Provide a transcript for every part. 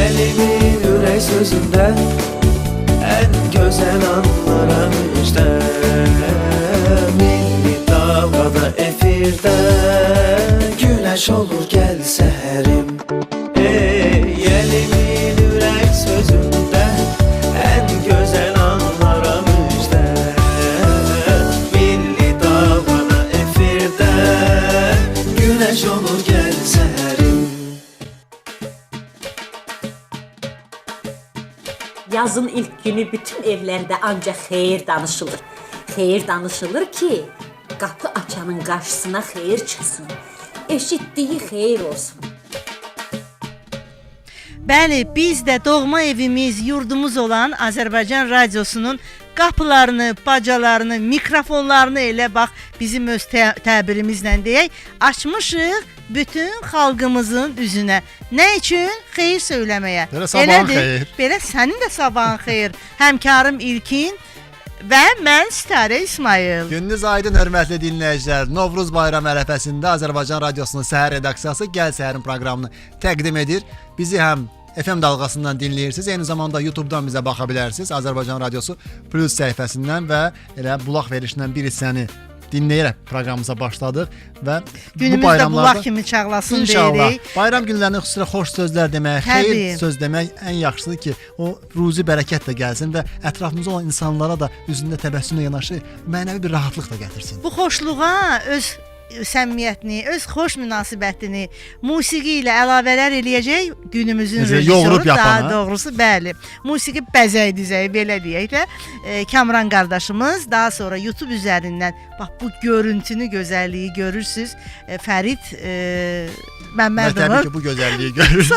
elimin ürək sözündə ən gözəl anlara müjdə. Milli dalğada efirdə güneş olur gəl səhərim. Elimin ürək sözündə ən gözəl anlara müjdə. Milli dalğada efirdə güneş olur gəl səhərim. Yazın ilk günü bütün evlərdə ancaq xeyir danışılır. Xeyir danışılır ki, qapı açanın qarşısına xeyir çıxsın. Eşitdiyi xeyir olsun. Bəli, biz də doğma evimiz, yurdumuz olan Azərbaycan Radiosunun qapılarını, bacalarını, mikrofonlarını elə bax bizim öz təbirimizlə deyək, açmışıq bütün xalqımızın üzünə. Nə üçün? Xeyir söyləməyə. Belə sabahın xeyir. Belə sənin də sabahın xeyir. Həmkarım İlkin və mən Sitarə İsmail. Gününüz aydın hörmətli dinləyicilər. Novruz bayramı ərəfəsində Azərbaycan Radiosunun səhər redaksiyası Gəl Səhərin proqramını təqdim edir. Bizi həm FM dalğasından dinləyirsiniz, eyni zamanda YouTube'dan bizə baxa bilərsiniz. Azərbaycan Radiosu Plus səhifəsindən və elə bulaq verişindən bir hissəni dinləyərək proqramımıza başladıq və günümüzdə bu bayramlarda bulaq kimi çağlasın İnşallah. deyirik. Bayram günlərində xüsusilə xoş sözlər demək, Təbii. xeyir söz demək ən yaxşıdır ki, o ruzi bərəkət də gəlsin və ətrafımızda olan insanlara da üzündə təbəssümlə yanaşı mənəvi bir rahatlıq da gətirsin. Bu xoşluğa öz səmimiyyətini, öz xoş münasibətini musiqi ilə əlavələr eləyəcək günümüzün rejissoru, daha doğrusu bəli. Musiqi bəzək düzəyi belə deyək də Kamran qardaşımız daha sonra YouTube üzərindən bax bu görüntünü, gözəlliyi görürsüz. Fərid Məmmədov. Təbii ki, bu gözəlliyi görürsüz.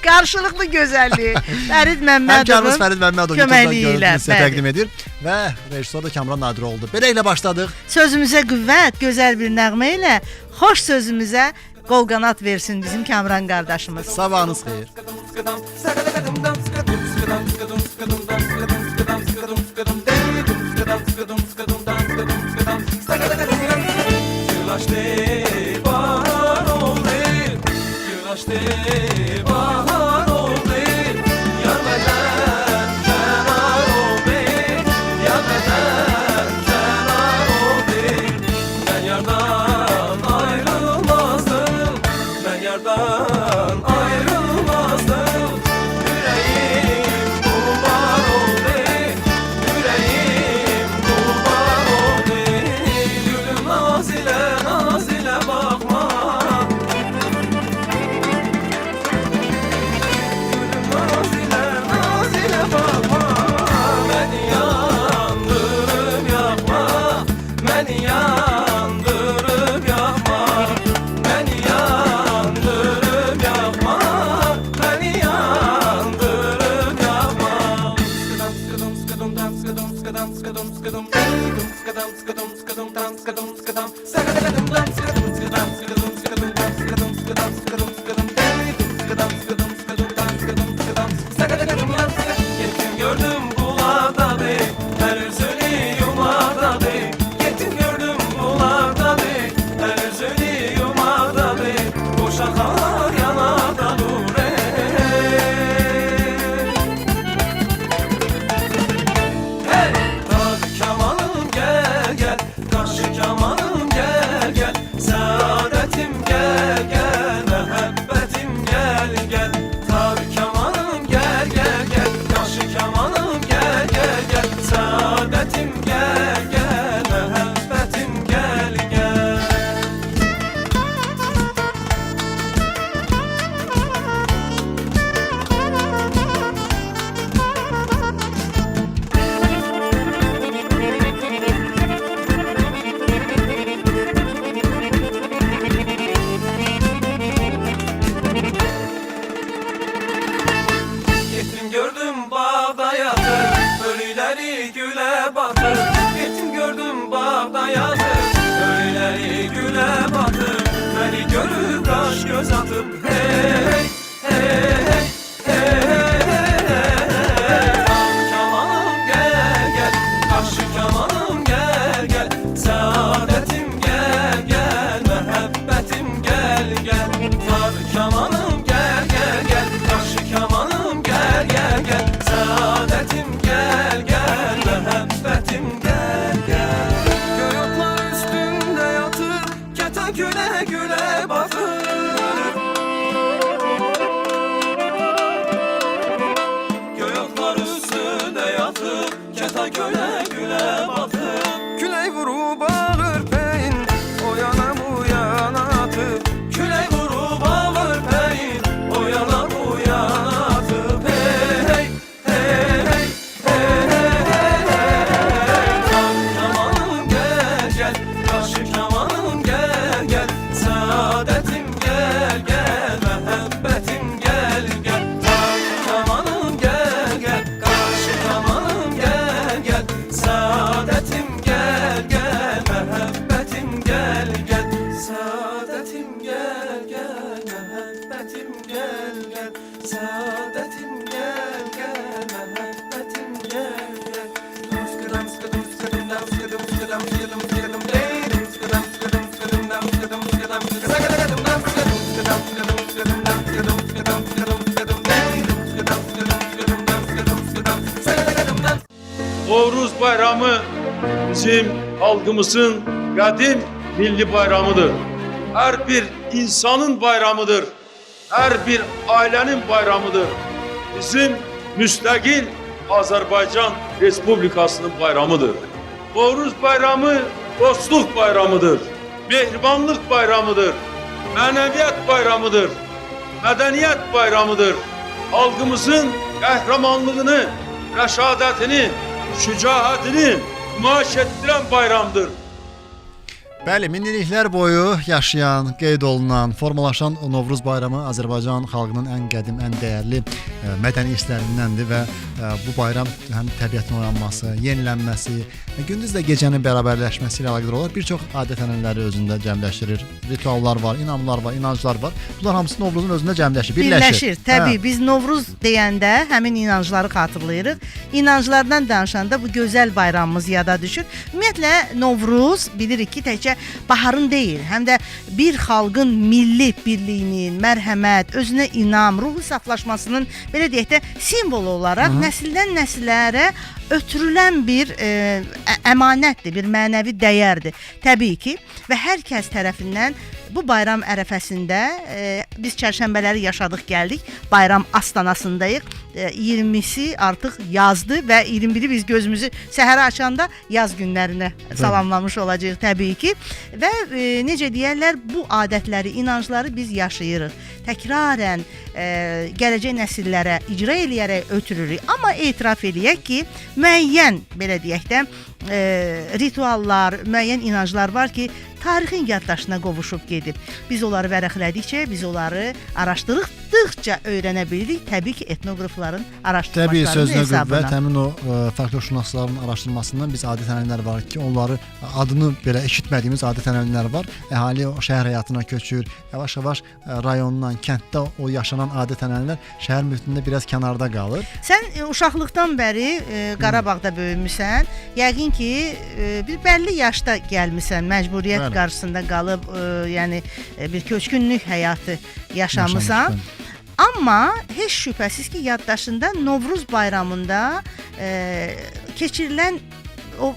Qarşılıqlı gözəlliyi. Fərid Məmmədovun Fərid Məmmədov köməkliyi ilə sizə təqdim edir və rejissor da Kamran Nadir oldu. Belə ilə başladıq. Sözümüzə qüvvət, gözəl bir nəğmə ilə xoş sözümüzə qol qanat versin bizim Kamran qardaşımız. Sabahınız xeyir. güle batır. Göğotlar üstüne yatıp keta göle güle batır. Küley vurup ağır peyin o yana bu yana atıp. Küley vurup ağır peyin o yana bu yana atıp. Hey hey hey hey hey hey. Kamanım gel gel, karşı kamanım gel gel. Saadetim gel gel, muhabbetim gel gel. Kamanım gel gel, karşı kamanım gel gel. Saadetim gel gel, muhabbetim gel gel. Saadetim gel gel, muhabbetim gel gel. Saadetim gel gel, muhabbetim gel gel. Skıdım skıdım skıdım dam skıdım skıdım skıdım skıdım leydim skıdım skıdım skıdım dam skıdım skıdım skıdım dam skıdım skıdım skıdım skıdım dam skıdım skıdım skıdım skıdım leydim skıdım skıdım skıdım dam skıdım skıdım skıdım dam. Novruz bayramı bizim halkımızın kadim milli bayramıdır. Her bir insanın bayramıdır. Her bir ailenin bayramıdır. Bizim müstakil Azerbaycan Respublikası'nın bayramıdır. Novruz bayramı dostluk bayramıdır. Mehribanlık bayramıdır. Maneviyat bayramıdır. Medeniyet bayramıdır. Halkımızın kahramanlığını, reşadetini, şücaətini nümayiş etdiren bayramdır. Bəli, minilliklər boyu yaşayan, qeyd olunan, formalaşan Novruz bayramı Azərbaycan xalqının ən qədim, ən dəyərli mədəni hisslərindəndir və bu bayram həm təbiətin oyanması, yenilənməsi, gündüz də gecənin bərabərləşməsi ilə əlaqədar olaraq bir çox adət-ənənələri özündə cəmləşdirir. Rituallar var, inanımlar var, inanclar var. Bunlar hamısı Novruzun özündə cəmləşir, birləşir. Təbii, biz Novruz deyəndə həmin inancları xatırlayırıq. İnanclardan danışanda bu gözəl bayramımız yada düşür. Ümumiyyətlə Novruz bilirik ki, təkcə baharın deyil, həm də bir xalqın milli birliyinin, mərhəmət, özünə inam, ruhu saflaşmasının belə deyək də simvolu olaraq nəsildən nəsillərə ötürülən bir əmanətdir, bir mənəvi dəyərdir. Təbii ki, və hər kəs tərəfindən bu bayram ərəfəsində biz çərşənbələri yaşadıq, gəldik. Bayram astanasındayıq. 20'si artıq yazdı və 21'i biz gözümüzü səhərə açanda yaz günlərinə salamlamış olacağıq təbii ki. Və necə deyərlər, bu adətləri, inancları biz yaşayırıq. Təkrarən gələcək nəsillərə icra eləyərək ötürürük. Amma etiraf eləyək ki, müəyyən, belə deyək də, rituallar, müəyyən inanclar var ki, tarixin yaddaşına qovuşub gedib. Biz onları vərəqlədikcə, biz onları araşdırdıqca öyrənə bildik. Təbii ki, etnoqrafların araşdırmalarının hesabına. Qüvvət, həmin o folklorşünasların araşdırmasından biz adət-ənənələr var ki, onları adını belə eşitmədiyimiz adət-ənənələr var. Əhali o şəhər həyatına köçür. Yavaş-yavaş rayondan, kənddə o yaşanan adət-ənənələr şəhər mühitində biraz kənarda qalır. Sən uşaqlıqdan bəri Qarabağda böyümüsən. Yəqin ki, bir bəlli yaşda gəlmisən, məcburiyyət qarşısında qalıb, yəni bir köçkünlük həyatı yaşamısan. Amma heç şübhəsiz ki, yaddaşında Novruz bayramında keçirilən o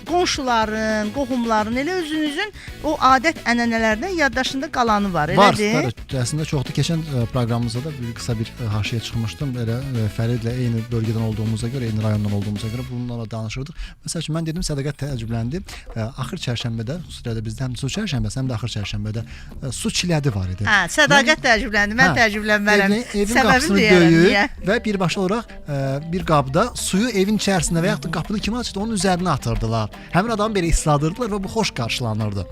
qonşuların, qohumların, elə özünüzün o adət-ənənələrdən yaddaşında qalanı var, elədir? Var, əslində çoxdur. Keçən proqramımızda da qısa bir haşiyə çıxmışdım. Elə Fəridlə eyni bölgədən olduğumuza görə, eyni rayondan olduğumuza görə bunlarla danışırdıq. Məsəl üçün mən dedim, Sədaqət təəccübləndi. Axır çərşənbədə, xüsusilə bizdə həm su çərşənbəsi, həm də axır çərşənbədə su çilədi var idi. Hə, Sədaqət təəccübləndi. Mən təəccüblənmərəm. Evin qapısını döyüb və birbaşa olaraq bir qabda suyu evin içərisində və yaxud da qapını kim açdı, onun üzərinə atırdılar. Həmin adamı belə isladırdılar və bu xoş qarşılanırdı.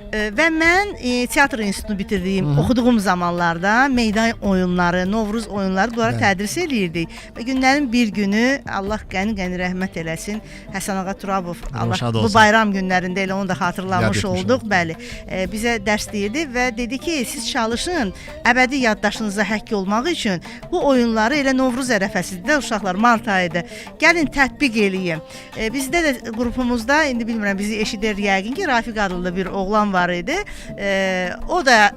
Və mən teatr institutunu bitirdiyim, oxuduğum zamanlarda meydan oyunları, Novruz oyunları bunları tədris edirdik. Və günlərin bir günü, Allah qəni-qəni rəhmət eləsin, Həsən ağa Turabov, Allah bu bayram günlərində elə onu da xatırlamış olduq. Bəli, bizə dərs deyirdi və dedi ki, siz çalışın, əbədi yaddaşınıza həkk olmaq üçün bu oyunları elə Novruz ərəfəsində uşaqlar mart ayıdır. Gəlin tətbiq eləyin. Bizdə də qrupumuzda, indi bilmirəm, bizi eşidir yəqin ki, Rafiq adlı bir oğlan var. var idi. O da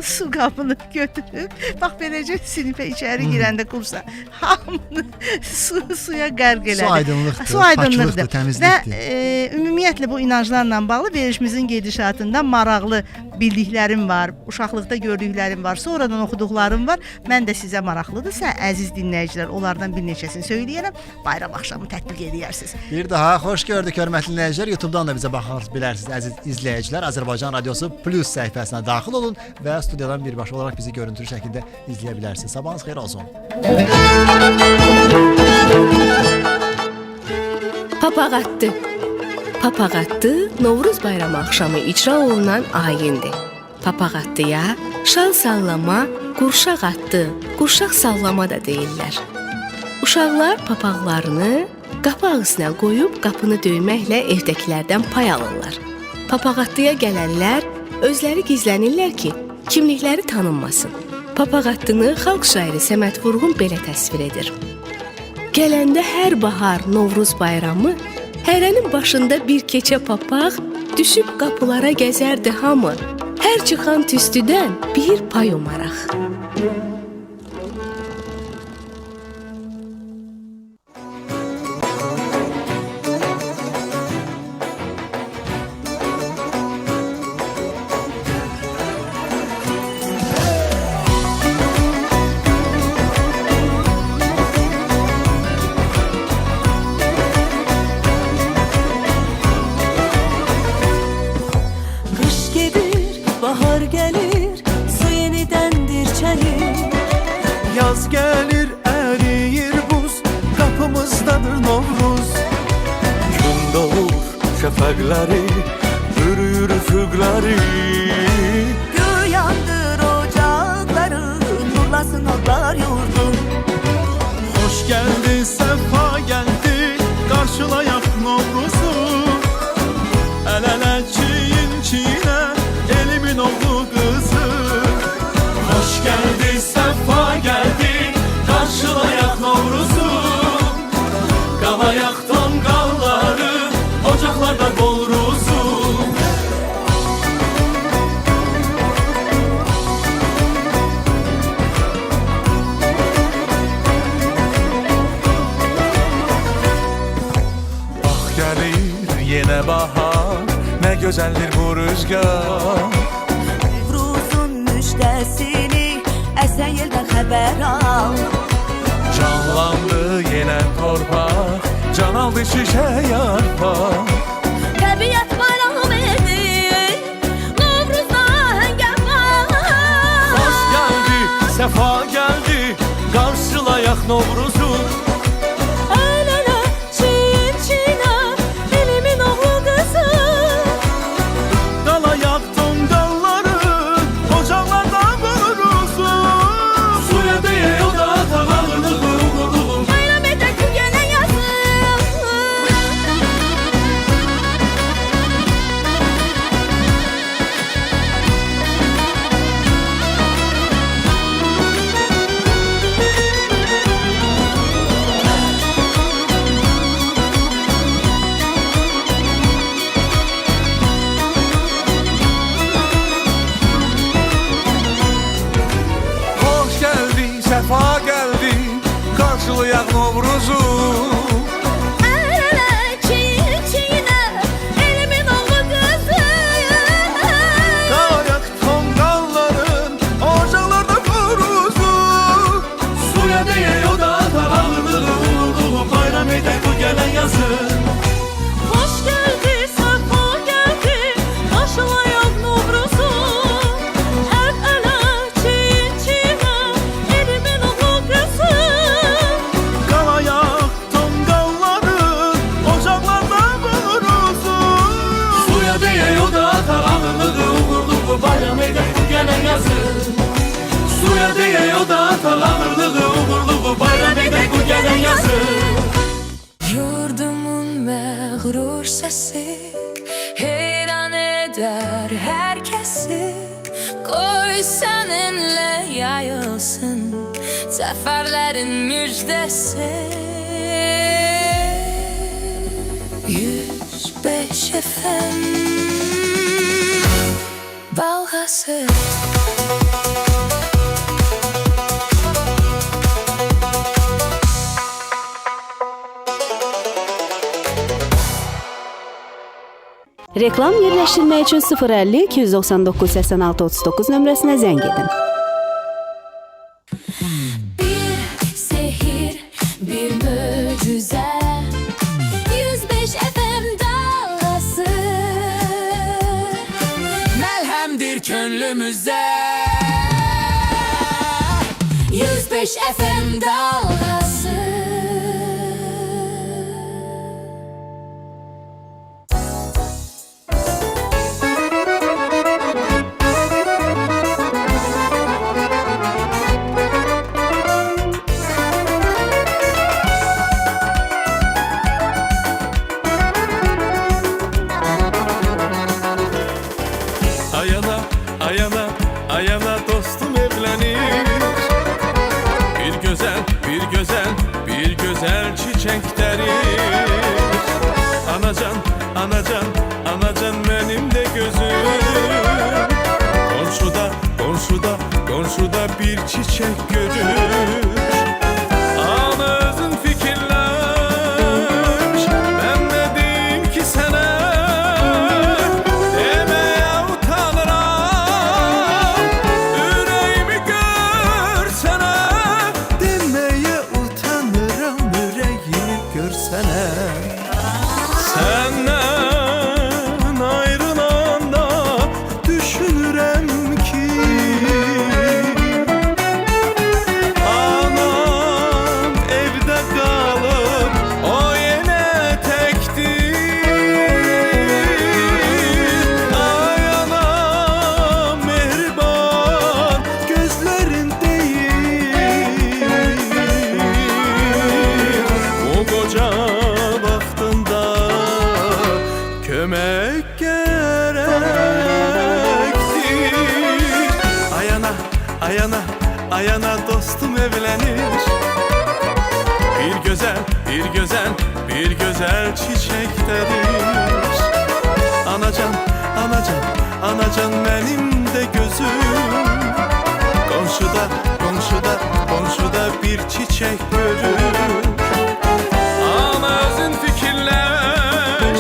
su qabını götürüb, bax beləcə sinifə içəri girəndə kursa hamını suya qərq elədi. Su aydınlıqdır, Su aydınlıqdır. paklılıqdır, təmizlikdir. Və ümumiyyətlə bu inanclarla bağlı verilişimizin gedişatında maraqlı bildiklərim var, uşaqlıqda gördüklərim var, sonradan oxuduqlarım var. Mən də sizə maraqlıdırsa, əziz dinləyicilər, onlardan bir neçəsini söyləyərəm. Bayram axşamı tətbiq edərsiniz. Bir daha xoş gördük hörmətli dinləyicilər. YouTube-dan da bizə baxa bilərsiniz əziz izləyicilər. Azərbaycan Radiosu Plus səhifəsinə daxil olun və studiyadan birbaşa olaraq bizi görüntülü şəkildə izləyə bilərsiniz. Sabahınız xeyir olsun. Papağatdı. Papağatdı Novruz bayramı axşamı icra olunan ayindir. Papağatdıya şal sallama, qurşaq atdı, qurşaq sallama da deyirlər. Uşaqlar papaqlarını qapı ağzına qoyub qapını döyməklə evdəkilərdən pay alırlar. Papağatdıya gələnlər özləri gizlənirlər ki, kimlikləri tanınmasın. Papağatdını xalq şairi Səməd Vurğun belə təsvir edir. Gələndə hər bahar Novruz bayramı, hərənin başında bir keçə papaq düşüb qapılara gəzərdi hamı. Hər çıxan tüstüdən bir pay umaraq. Yaz gelir eriyir buz, kapımızdadır Novruz. Gün doğur şəfəqləri, bürüyür üfüqləri. Gül yandır ocaqları, nurlasın otlar yurdu. Hoş geldi, sefa geldi, karşılayak Novruz'u. El ele çiyin çiğne, elimin oğlu kızı. Hoş geldi, sefa geldi, karşılayak Novruz'u. Qalayak tonqalları, ocaqlarda bol ruzu. Bax gəlir yenə bahar, nə gözəldir bu rüzgar. Novruzun müjdəsini əsən yeldən xəbər al. Canlandı yenə torpaq, can aldı şişə yarpaq. Təbiət bayram edir, Novruzda həngəm var. Xoş gəldi, səfa gəldi, qarşılayak Novruzu. El ele, çiyin çiğne, elimin oğlu kızı. Qalayak tonqalları, ocaqlarda boruzu. Suya deyə o da tavalıdır. Bayram edək bu gələn yazı. Hoş gəldi, səfa gəldi, qarşılayak Novruzu. El ele, çiyin çiğne, elimin oğlu kızı. Qalayak tonqalların, ocaqlarda boruzu. Suya deyə o da tavalıdır. Bayram edək bu gələn yazı. Hoş geldi, sefa geldi, karşılayak Novruz'u. El ele, çiyin çiğne, elimin oğlu kızı. Qalayak tonqalların, ocaqlarda boruzu. Suya deyə o da tavalıdır. Uğurlu bayram edək bu gələn yazı. Suya deyə o da tavalıdır. Uğurlu bayram edək bu gələn yazı. Yurdumun məğrur səsi heyran edər hər kəsi. Qoy səninlə yayılsın zəfərlərin müjdəsi. 105 FM Reklam yerləşdirmək üçün 050 299 86 39 nömrəsinə zəng edin. Bir sehir, bir mucize 105 FM dalgası Melhemdir gönlümüze 105 FM dalgası Ayana, ayana, ayana dostum evlenir. Bir güzel, bir güzel, bir güzel çiçek derir. Anacan, anacan, anacan benim de gözüm. Komşuda, komşuda, komşuda bir çiçek görür. Ana özün fikirler, ben ne diyeyim ki sana? Senden ayrılanda düşünürəm ki anam evdə qalıb o yenə təkdir. Ay anam mehriban gözlərin deyir o qoca kömek gerektir. Ayana, ayana, ayana dostum evlenir. Bir güzel, bir güzel, bir güzel çiçek derir. Anacan, anacan, anacan benim de gözüm. Komşuda, komşuda, komşuda bir çiçek görür. Ana özün fikirler,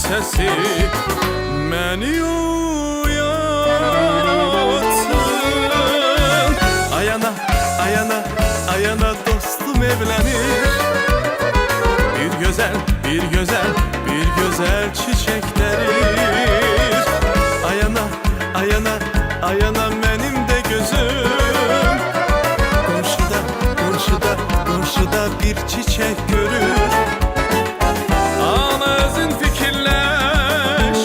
sesi beni uyatsın. Ayana, ayana, ayana dostum evlenir. Bir güzel, bir güzel, bir güzel çiçek derir. Ayana, ayana, ayana benim de gözüm. Komşuda, komşuda, komşuda bir çiçek görür. Ana özün fikirleş,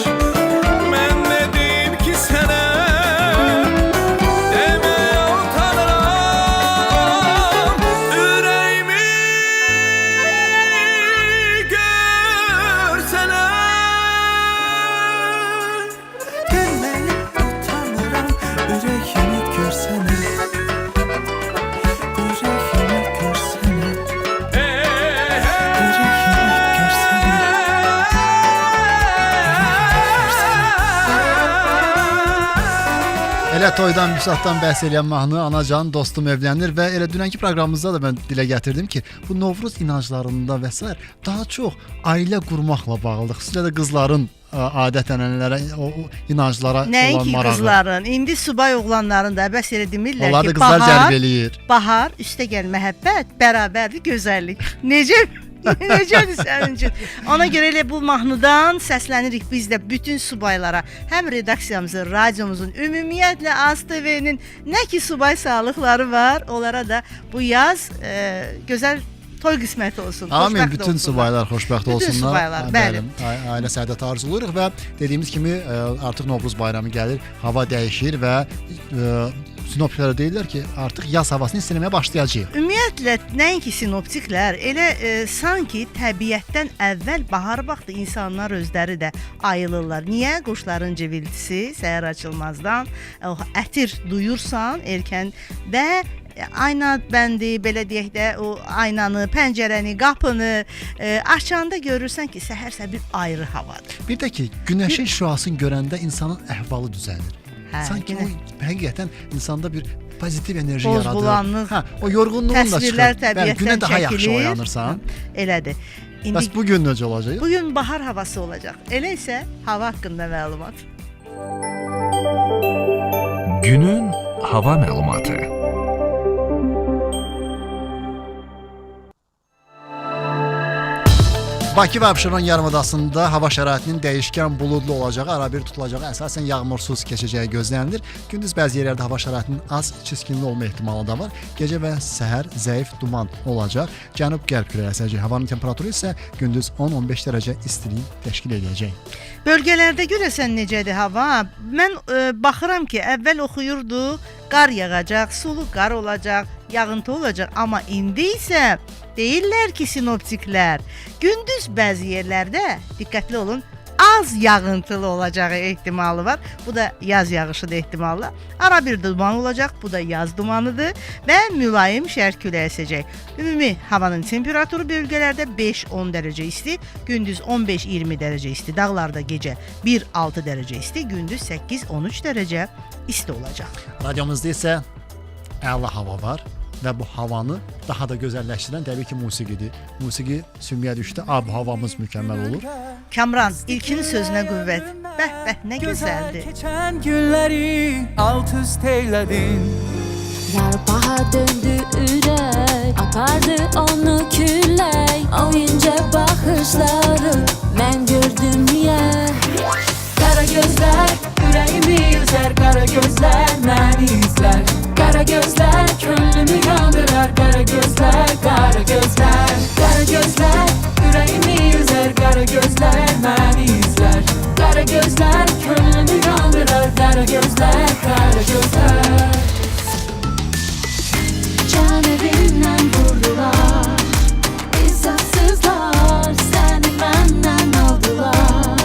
ben ne diyeyim ki sana? Demeye utanırım, yüreğimi görseler. Demeye utanırım, yüreğimi görsene. Yüreğimi görsene. Elə toydan, müsahdan bəhs eləyən mahnı Anacan dostum evlənir və elə dünənki proqramımızda da mən dilə gətirdim ki, bu Novruz inanclarında və s. daha çox ailə qurmaqla bağlıdır. Xüsusilə də qızların adət-ənənələrə, o inanclara olan marağı. Nəinki qızların, indi subay oğlanların da bəs elə demirlər onlar da ki, qızlar cəlb eləyir. Bahar, üstə gəl məhəbbət, bərabərlik, gözəllik. Necə Necədir sənin üçün? Ona görə elə bu mahnıdan səslənirik biz də bütün subaylara. Həm redaksiyamızın, radiomuzun, ümumiyyətlə ASTV-nin nə ki subay sağlıqları var, onlara da bu yaz gözəl toy qisməti olsun. Amin. Bütün subaylar xoşbəxt olsunlar. Bütün subaylar, bəli. Ailə səadəti arzuluruq və dediyimiz kimi artıq Novruz bayramı gəlir, hava dəyişir və sinoptiklər deyirlər ki, artıq yaz havasını hiss etməyə başlayacağıq. Ümumiyyətlə nəinki sinoptiklər, elə sanki təbiətdən əvvəl bahar vaxtı insanlar özləri də ayılırlar. Niyə? Quşların cıvıltısı səhər açılmazdan o ətir duyursan erkən və ayna bəndi, belə deyək də, o aynanı, pəncərəni, qapını açanda görürsən ki, səhər bir ayrı havadır. Bir də ki, günəşin şüasını görəndə insanın əhvalı düzəlir. Sanki o həqiqətən insanda bir pozitiv enerji yaradır. Bozbulanlıq, o yorğunluğun da çıxır. Təsvirlər təbiətdən günə daha çəkilir. yaxşı oyanırsan. Elədir. Bəs bu gün necə olacaq? Bu gün bahar havası olacaq. Elə isə hava haqqında məlumat. Günün hava məlumatı. Bakı və Abşeron yarımadasında hava şəraitinin dəyişkən buludlu olacağı, arabir tutulacağı, əsasən yağmursuz keçəcəyi gözlənilir. Gündüz bəzi yerlərdə hava şəraitinin az çiskinli olma ehtimalı da var. Gecə və səhər zəif duman olacaq. Cənub-qərb küləyi əsəcək. Havanın temperaturu isə gündüz 10-15 dərəcə istilik təşkil edəcək. Bölgələrdə görəsən necədir hava? Mən baxıram ki, əvvəl oxuyurdu, qar yağacaq, sulu qar olacaq, yağıntı olacaq, amma indi isə deyirlər ki, sinoptiklər, gündüz bəzi yerlərdə, diqqətli olun, az yağıntılı olacağı ehtimalı var. Bu da yaz yağışı da ehtimalı. Ara bir duman olacaq, bu da yaz dumanıdır və mülayim şərq küləyi əsəcək. Ümumi havanın temperaturu bölgələrdə 5-10 dərəcə isti, gündüz 15-20 dərəcə isti, dağlarda gecə 1-6 dərəcə isti, gündüz 8-13 dərəcə isti olacaq. Radiomuzda isə əla hava var və bu havanı daha da gözəlləşdirən təbii ki, musiqidir. Musiqi sümüyə düşdü, ab-havamız mükəmməl olur. Kamran, ilkinin sözünə qüvvət. Bəh, nə gözəldir. Keçən günləri alt üst eyledin. Yar bahar döndü ürək, apardı onu küllək. Oyunca baxışları mən gördüm niyə? Qara gözlər ürəyimi yüzər, qara gözlər məni izlər. Qara gözlər könlümü yandırar, qara gözlər, qara gözlər. Qara gözlər ürəyimi yüzər, qara gözlər məni izlər. Qara gözlər könlümü yandırar, qara gözlər, qara gözlər. Can evindən vurdular, insafsızlar, səni məndən aldılar.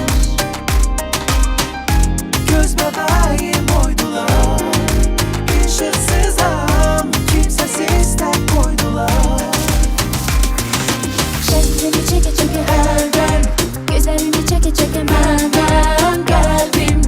Göz bebeğim oydular. Işıksızam, kimsesiz tek koydular. Şeklini çeke çeke elden, güzelini çeke çeke benden. Geldim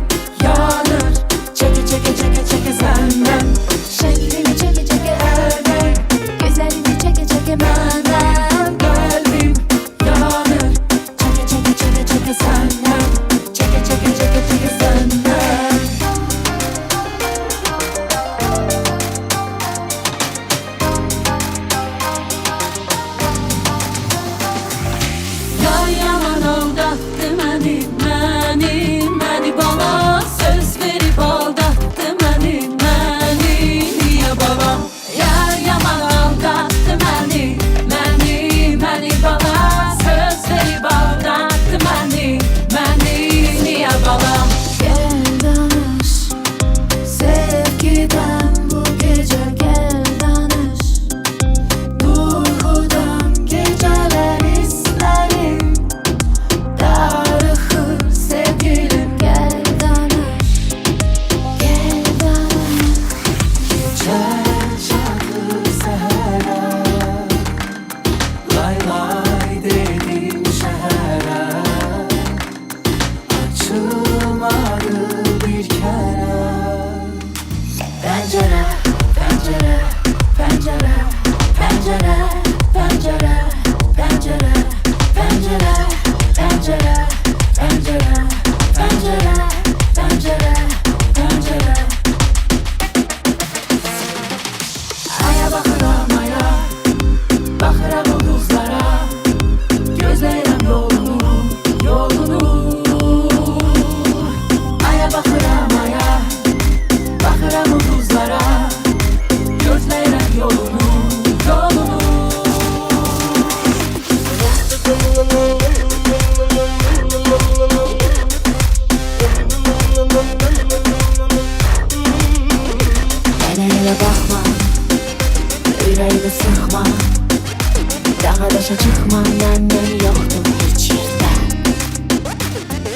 daşa çıxma, məndən yoxdur heç yerdə.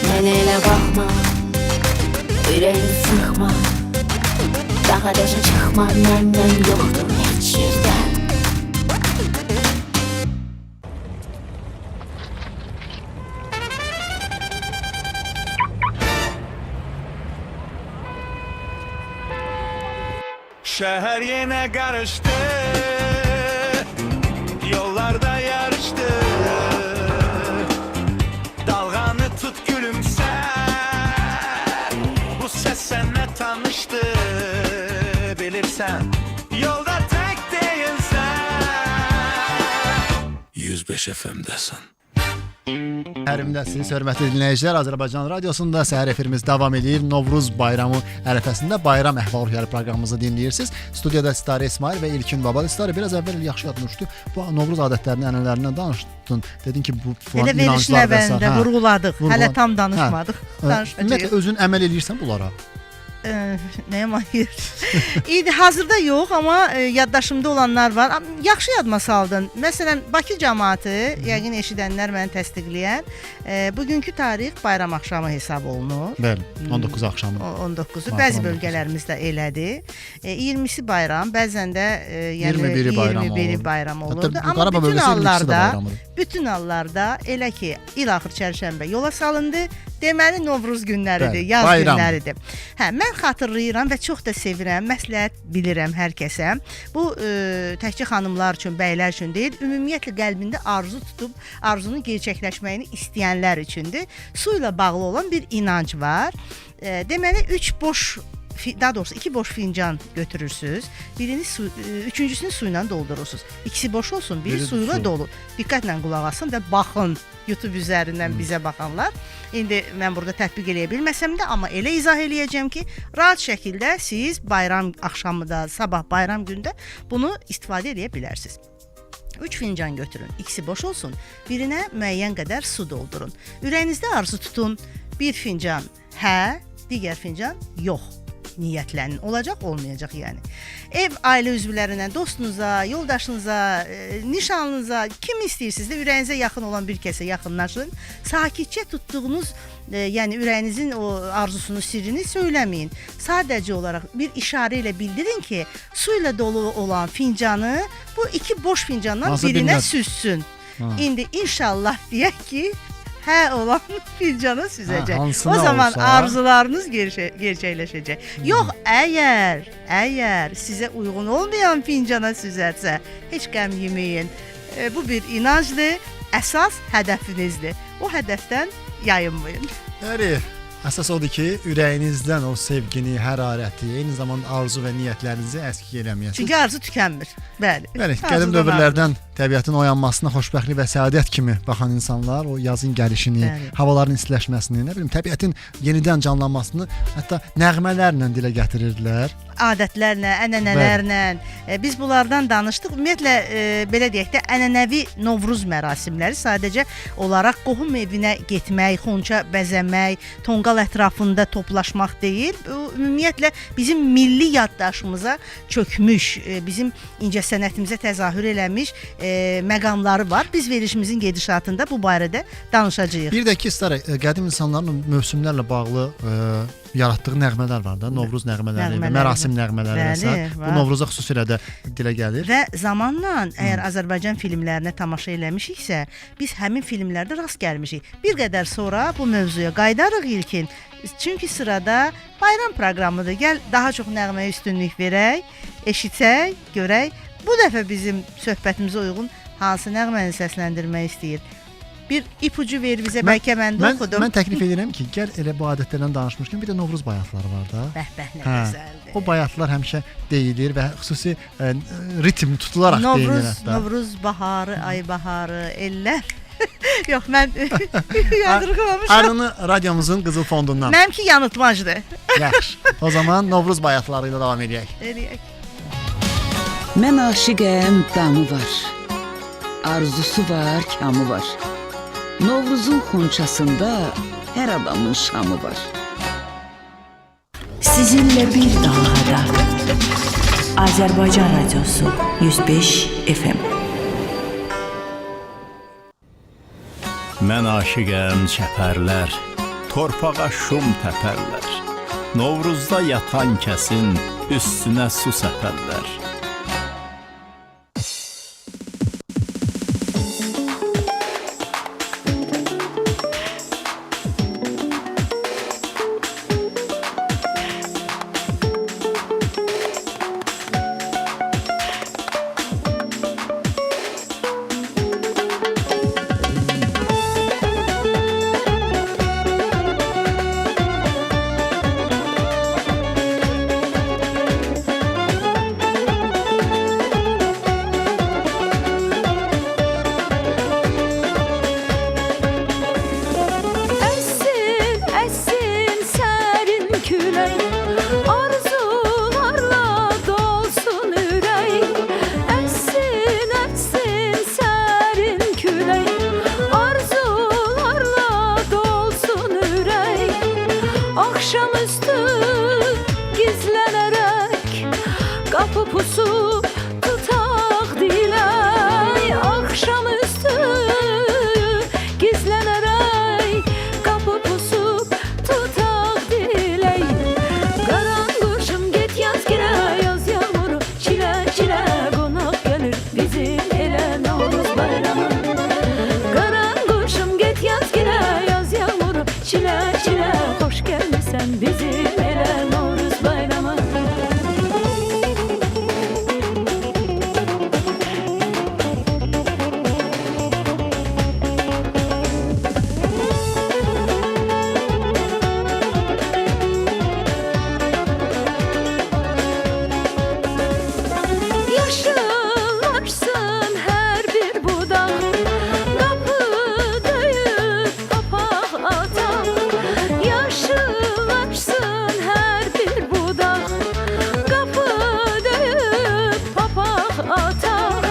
Mənə elə baxma, ürəyini sıxma, dağa daşa çıxma, məndən yoxdur heç yerdə. Şehir yine karıştı, yollarda yarıştı. Dalganı tut gülümse, bu ses seninle tanıştı. Bilirsen, yolda tek değilsen. 105 FM'desin. Hərimdəsiniz, hörmətli dinləyicilər. Azərbaycan Radiosunda səhər efirimiz davam edir. Novruz bayramı ərəfəsində bayram əhval-ruhiyyəli proqramımızı dinləyirsiniz. Studiyada Stari İsmail və İlkin Babalı. Stari, biraz əvvəl yaxşı yadmışdı. Bu Novruz adətlərini, ənənələrindən danışdın. Dedin ki, bu falan elə verilişin əvvəlində vurğuladıq. Hələ tam danışmadıq. Ümumiyyətlə, özün əməl edirsən bunlara? Nəyəm hayır. İndi hazırda yox, amma yaddaşımda olanlar var. Yaxşı yadıma saldın. Məsələn, Bakı cəmaatı, yəqin eşidənlər məni təsdiqləyər. Bugünkü tarix bayram axşamı hesab olunur. Bəli, 19 axşamı. 19-u bəzi bölgələrimizdə elədir. 20-si bayram, bəzən də yəni 21-i bayram olurdu. Amma bütün hallarda elə ki, il axır çərşənbə yola salındı. Deməli Novruz günləridir, yaz günləridir. Hə, mən xatırlayıram və çox da sevirəm, məsləhət bilirəm hər kəsə. Bu təkcə xanımlar üçün, bəylər üçün deyil, ümumiyyətlə qəlbində arzu tutub, arzunun gerçəkləşməyini istəyənlər üçündür. Su ilə bağlı olan bir inanc var. Deməli 2 boş fincan götürürsüz. Üçüncüsünü su ilə doldurursunuz. İkisi boş olsun, biri suyla dolu. Diqqətlə qulaq asın və baxın YouTube üzərindən bizə baxanlar. İndi mən burada tətbiq eləyə bilməsəm də, amma elə izah eləyəcəm ki, rahat şəkildə siz bayram axşamında, sabah bayram gündə bunu istifadə edə bilərsiniz. 3 fincan götürün, ikisi boş olsun, birinə müəyyən qədər su doldurun. Ürəyinizdə arzu tutun, bir fincan hə, digər fincan yox. Niyyətlənin olacaq, olmayacaq yəni. Ev ailə üzvlərindən, dostunuza, yoldaşınıza, nişanlınıza, kim istəyirsiniz də ürəyinizə yaxın olan bir kəsə yaxınlaşın. Sakitcə tutduğunuz, yəni ürəyinizin o arzusunu, sirrini söyləməyin. Sadəcə olaraq bir işarə ilə bildirin ki, su ilə dolu olan fincanı bu 2 boş fincandan birinə süzsün. İndi inşallah deyək ki, hə olan fincana süzəcək. O zaman arzularınız gerçəkləşəcək. Yox, əgər sizə uyğun olmayan fincana süzərsə, heç qəm yeməyin. Bu bir inancdır, əsas hədəfinizdir. O hədəfdən yayınmayın. Bəli, əsas odur ki, ürəyinizdən o sevgini, hərarəti, eyni zamanda arzu və niyyətlərinizi əskik eləməyəsiniz. Çünki arzu tükənmir. Bəli. Qədim dövrlərdən təbiətin oyanmasına xoşbəxtlik və səadət kimi baxan insanlar o yazın gəlişini, havaların istiləşməsini, nə bilim, təbiətin yenidən canlanmasını hətta nəğmələrlə dilə gətirirdilər. Adətlərlə, ənənələrlə. Biz bunlardan danışdıq. Ümumiyyətlə belə deyək də ənənəvi Novruz mərasimləri sadəcə olaraq qohum evinə getmək, xonça bəzəmək, tonqal ətrafında toplaşmaq deyil. Ümumiyyətlə bizim milli yaddaşımıza çökmüş, bizim incəsənətimizə təzahür eləmiş məqamları var. Biz verilişimizin gedişatında bu barədə danışacağıq. Bir də ki, qədim insanların mövsümlərlə bağlı yaratdığı nəğmələr var da, Novruz nəğmələri və mərasim nəğmələri və bu Novruza xüsusilə də dilə gəlir. Və zamanla əgər Azərbaycan filmlərinə tamaşa eləmişiksə, biz həmin filmlərdə rast gəlmişik. Bir qədər sonra bu mövzuya qayıdarıq İlkin. Çünki sırada bayram proqramıdır. Gəl daha çox nəğməyə üstünlük verək, eşitsək, görək. Bu dəfə bizim söhbətimizə uyğun hansı nəğməni səsləndirmək istəyir? Bir ipucu ver bizə, bəlkə mən də oxudum. Mən təklif edirəm ki, gəl elə bu adətlərdən danışmışkən bir də Novruz bayatları var da. Bəh, nə gözəldir. O bayatlar həmişə deyilir və xüsusi ritm tutularaq deyilir hətta. Novruz baharı, ay baharı, ellər. Yox, mən yadırğılamışam. Arını radiomuzun qızıl fondundan. Mənimki yanıltmacdır. Yaxşı. O zaman Novruz bayatları ilə davam edək. Mən aşiqəm, damı var. Arzusu var, kamı var. Novruzun xonçasında hər adamın şamı var. Sizinlə bir dalğada Azərbaycan Radiosu 105 FM. Mən aşiqəm çəpərlər, torpağa şum təpərlər. Novruzda yatan kəsin üstünə su səpərlər. Akşamüstü gizlenerek kapı pusu tutak diley. Akşamüstü gizlenerek kapı pusu tutak diley. Karangoşum git yaz gire yaz yağmuru çile çile konak gelir bizim ele Novruz bayramı. Karangoşum git yaz gire yaz yağmuru çile çile hoş gelmişsen bizim ele Novruz bayramı. Yaşılaşsın her bir budak, kapı döyüp papaq atar. Yaşılaşsın her bir budak, kapı döyüp papaq atar.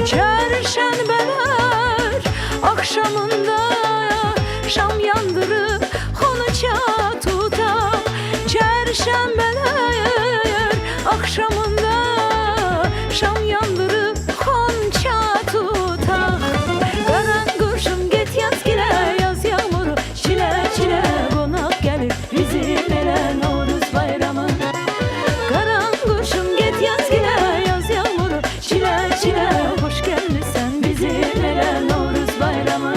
Çərşənbələr akşamında şam yandırıb xonça tutar. Çərşənbələr akşamında şam yandırıb xonça tutar. Qaranquşum get yaz gilə yaz yağmuru çilə çilə qonaq gəlir bizim elə Novruz bayramı. Qaranquşum get yaz gilə yaz yağmuru çilə çilə hoş gəlmisən bizim elə Novruz bayramı.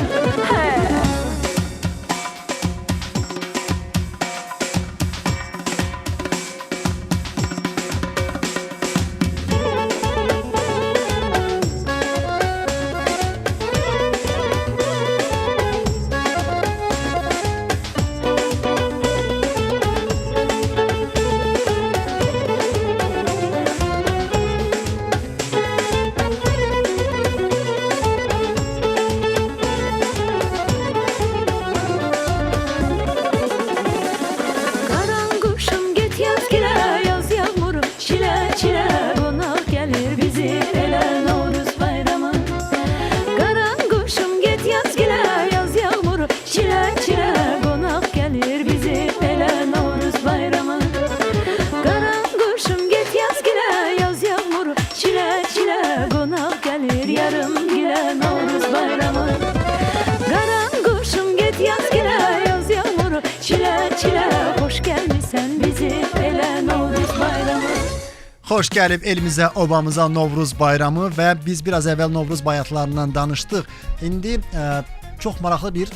Qaranquşum get yaz gilə yaz yağmuru çilə çilə qonaq gəlir bizim elə Novruz bayramı. Qaranquşum get yaz gilə yaz yağmuru çilə çilə qonaq gəlir bizim elə Novruz bayramı. Qaranquşum get yaz gilə yaz yağmuru çilə çilə qonaq gəlir yarım gilə Novruz bayramı. Qaranquşum get yaz gilə yaz yağmuru çilə çilə hoş gəlmisən bizim elə Novruz bayramı. Xoş gəlib elimizə, obamıza Novruz bayramı və biz biraz əvvəl Novruz bayatlarından danışdıq. İndi çox maraqlı bir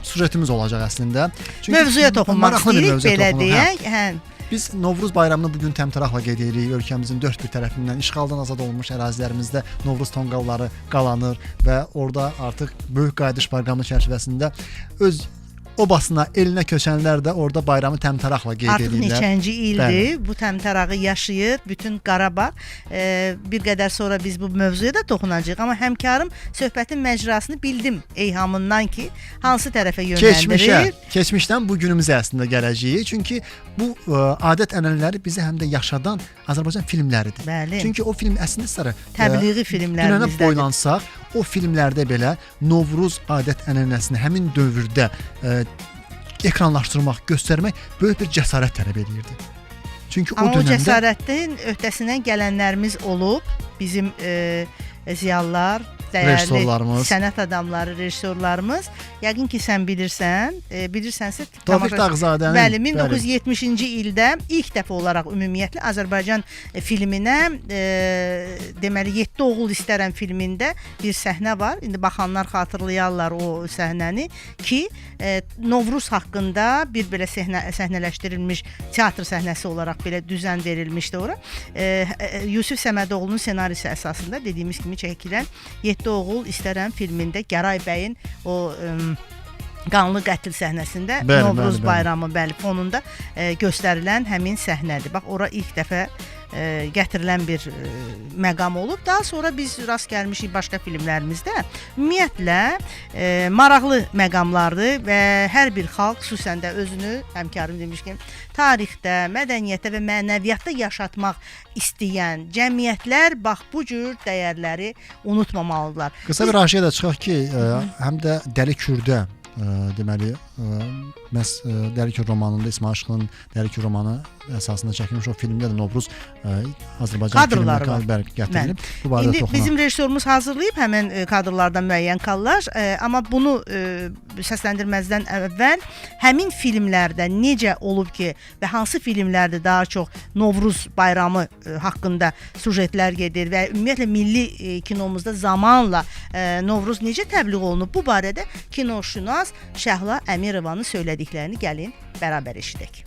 sujetimiz olacaq əslində. Mövzuya toxunmaq istəyirik, belə deyək. Biz Novruz bayramını bugün təmtəraqla qeyd edirik. Ölkəmizin dörd bir tərəfindən işğaldan azad olunmuş ərazilərimizdə Novruz tonqalları qalanır və orada artıq Böyük Qayıdış proqramı çərçivəsində öz obasına, elinə köçənlər də orada bayramı təmtəraqla qeyd edirlər. Artıq neçənci ildir bu təmtərağı yaşayır bütün Qarabağ. Bir qədər sonra biz bu mövzuya da toxunacağıq, amma həmkarım söhbətin məcrasını bildim eyhamından ki, hansı tərəfə yönləndirir. Keçmişdən bu günümüzə əslində gələcəyik. Çünki bu adət-ənənələri bizi həm də yaşadan Azərbaycan filmləridir. Bəli. Çünki o film əslində təbliği filmlərimizdədir. Dünənə boylansaq, o filmlərdə belə Novruz adət-ənənəsini həmin dövrdə ekranlaşdırmaq, göstərmək böyük bir cəsarət tələb edirdi. Çünki amma o dövrdə cəsarətin öhdəsindən gələnlərimiz olub, bizim ziyalılar, dəyərli rejissorlarımız. sənət adamları, rejissorlarımız. Yəqin ki sən bilirsən, bilirsənsə Tofiq Dağzadənin. Bəli, 1970-ci ildə ilk dəfə olaraq ümumiyyətlə Azərbaycan filminə deməli 7 oğul istərəm filmində bir səhnə var. İndi baxanlar xatırlayarlar o səhnəni ki, Novruz haqqında bir belə səhnələşdirilmiş teatr səhnəsi olaraq belə düzən verilmişdi ora. Yusif Səmədoğlu'nun ssenarisi əsasında dediyimiz kimi çəkilən 7 oğul istərəm filmində Gəray bəyin o qanlı qətl səhnəsində Novruz bayramı fonunda göstərilən həmin səhnədir. Bax, ora ilk dəfə gətirilən bir məqam olub. Daha sonra biz rast gəlmişik başqa filmlərimizdə. Ümumiyyətlə maraqlı məqamlardır və hər bir xalq xüsusən də özünü, həmkarım demiş ki, tarixdə, mədəniyyətdə və mənəviyyatda yaşatmaq istəyən cəmiyyətlər bax bu cür dəyərləri unutmamalıdırlar. Qısa bir haşiyə də çıxaq ki, həm də Dəli Kürdə deməli məhz Dəli Kür romanında İsmail Aşıqın Dəli Kür romanı əsasında çəkilmiş o filmdə də Novruz Azərbaycan filmləri gətirilib. Bu barədə toxunaq. Bizim rejissorumuz hazırlayıb həmin kadrlardan müəyyən kadrlar, amma bunu səsləndirməzdən əvvəl həmin filmlərdə necə olub ki və hansı filmlərdə daha çox Novruz bayramı haqqında sujetlər gedir və ümumiyyətlə milli kinomuzda zamanla Novruz necə təbliğ olunub, bu barədə kinoşünas Şəhla Əmirovanın söylədiklərini gəlin bərabər eşidək.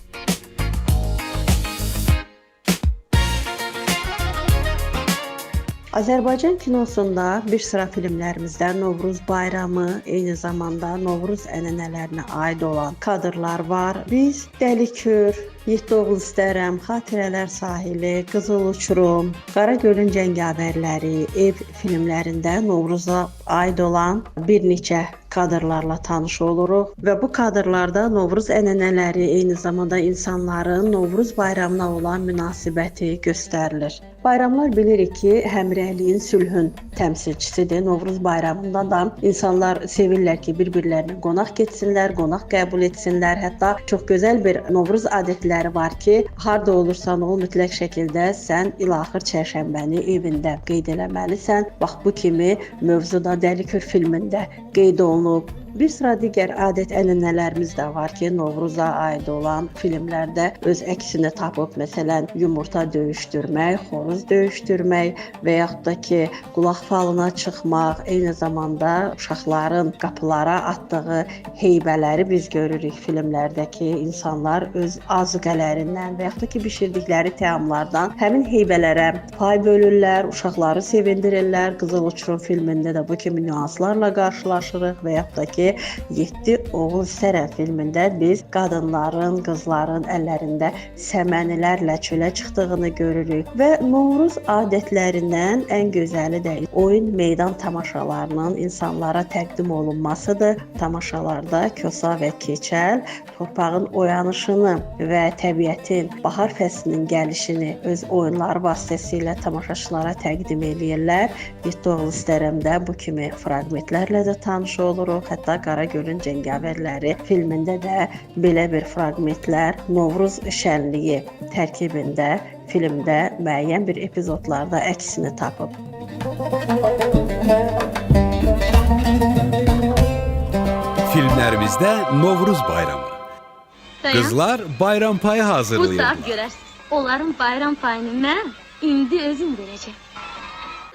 Azərbaycan kinosunda bir sıra filmlərimizdə Novruz bayramı, eyni zamanda Novruz ənənələrinə aid olan kadrlar var. Biz Dəli Kür, 7 oğul istərəm, Xatirələr sahili, Qızıl Uçurum, Qaragölün cəngavərləri, Ev filmlərində Novruza aid olan bir neçə kadrlarla tanış oluruq və bu kadrlarda Novruz ənənələri, eyni zamanda insanların Novruz bayramına olan münasibəti göstərilir. Bayramlar bilirik ki, həmrəyliyin, sülhün təmsilçisidir. Novruz bayramında da insanlar sevirlər ki, bir-birlərinə qonaq getsinlər, qonaq qəbul etsinlər. Hətta çox gözəl bir Novruz adətləri var ki, harda olursan ol, mütləq şəkildə sən ilaxır çərşənbəni evində qeyd eləməlisən. Bax, bu kimi mövzuda Dəli Kür filmində qeyd olunub. Bir sıra digər adət-ənənələrimiz də var ki, Novruza aid olan filmlərdə öz əksini tapıb. Məsələn, yumurta döyüşdürmək, xoruz döyüşdürmək və yaxud da ki, qulaq falına çıxmaq, eyni zamanda uşaqların qapılara atdığı heybələri biz görürük filmlərdəki insanlar öz azıqələrindən və yaxud da ki, bişirdikləri təamlardan həmin heybələrə pay bölürlər, uşaqları sevindirirlər. Qızıl Uçurum filmində də bu kimi nüanslarla qarşılaşırıq və yaxud da ki, 7 oğul istərəm filmində biz qadınların, qızların əllərində səmənilərlə çölə çıxdığını görürük və Novruz adətlərindən ən gözəli də oyun meydan tamaşalarının insanlara təqdim olunmasıdır. Tamaşalarda Kosa və Keçəl torpağın oyanışını və təbiətin bahar fəslinin gəlişini öz oyunları vasitəsilə tamaşaçılara təqdim edirlər. 7 oğul istərəmdə bu kimi fraqmentlərlə də tanış oluruq. Hətta Qaragölün cəngavərləri filmində də belə bir fraqmentlər Novruz şənliyi tərkibində filmdə müəyyən bir epizodlarda əksini tapıb. Filmlərimizdə Novruz bayramı. Qızlar bayram payı hazırlayır. Bu saat görərsiniz. Onların bayram payını mən indi özüm verəcəm.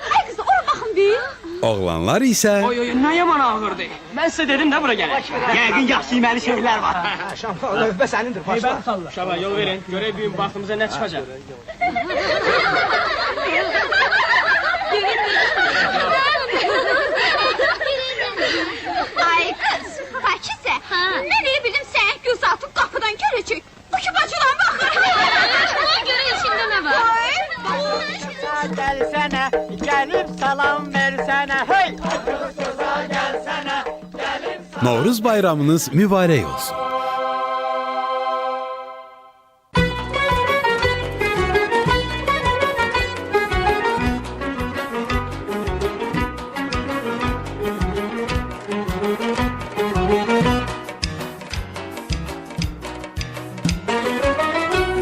Ay qız, ora baxın bir. Oğlanlar isə Oy, nə yaman ağırdır. Mən sizə dedim də bura gələk. Yəqin yaxşı yeməli şeylər var. Şampa, növbə sənindir, başla. Şaba, yol verin. Görək bir gün baxdığımıza nə çıxacaq. Ay qız, Fakisə, nə deyə bildim sən gül satıb qapıdan görəcək. Bu ki bacılar baxır. Görək içində nə var. Gəlsənə, gəlib salam versənə, hey! Gəlsənə, gəlib Novruz bayramınız mübarək olsun.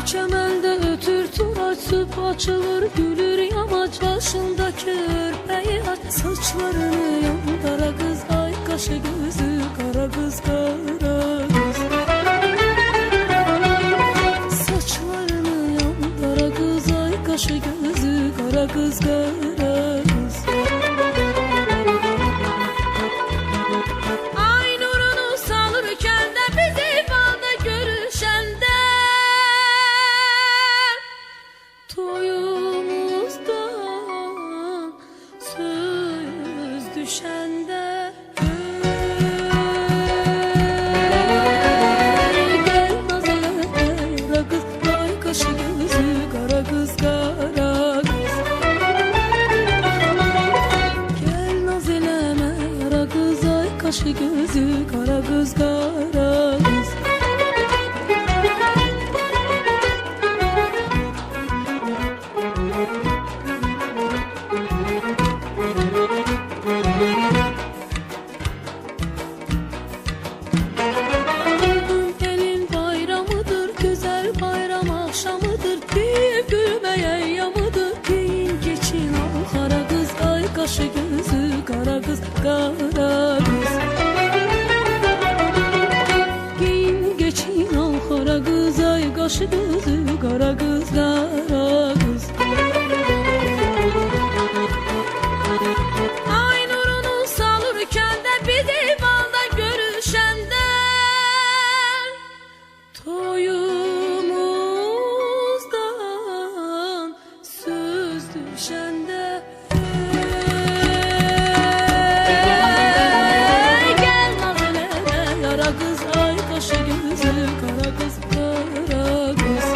Çəməndə ötür tur açıb, açılır gülür yamaç başında körpeyi aç saçlarını yandara kız ay kaşı gözü kara kız kara kız saçlarını yandara kız ay kaşı gözü kara kız kara kız ay nurunu salırken de bizi falda görüşende toyumuzdan söz düşende gel nazara kız ay kaşı gözü kara kız kara kız gel naz eleme yara kız ay kaşı gözü kara kız kara kız Elin bayramıdır, güzel bayram akşamıdır. Bir gülmeye yamıdır, giyin geçin al kara kız. Ay kaşı gözü kara kız, kara kız. Giyin geçin al kara kız, ay kaşı gözü kara kız, kara kız. Ay nurunu salırken de bizi balda görüşende toyumuzdan söz düşende gel nazilere yara kız ay kaşı gözü kara kız kara kız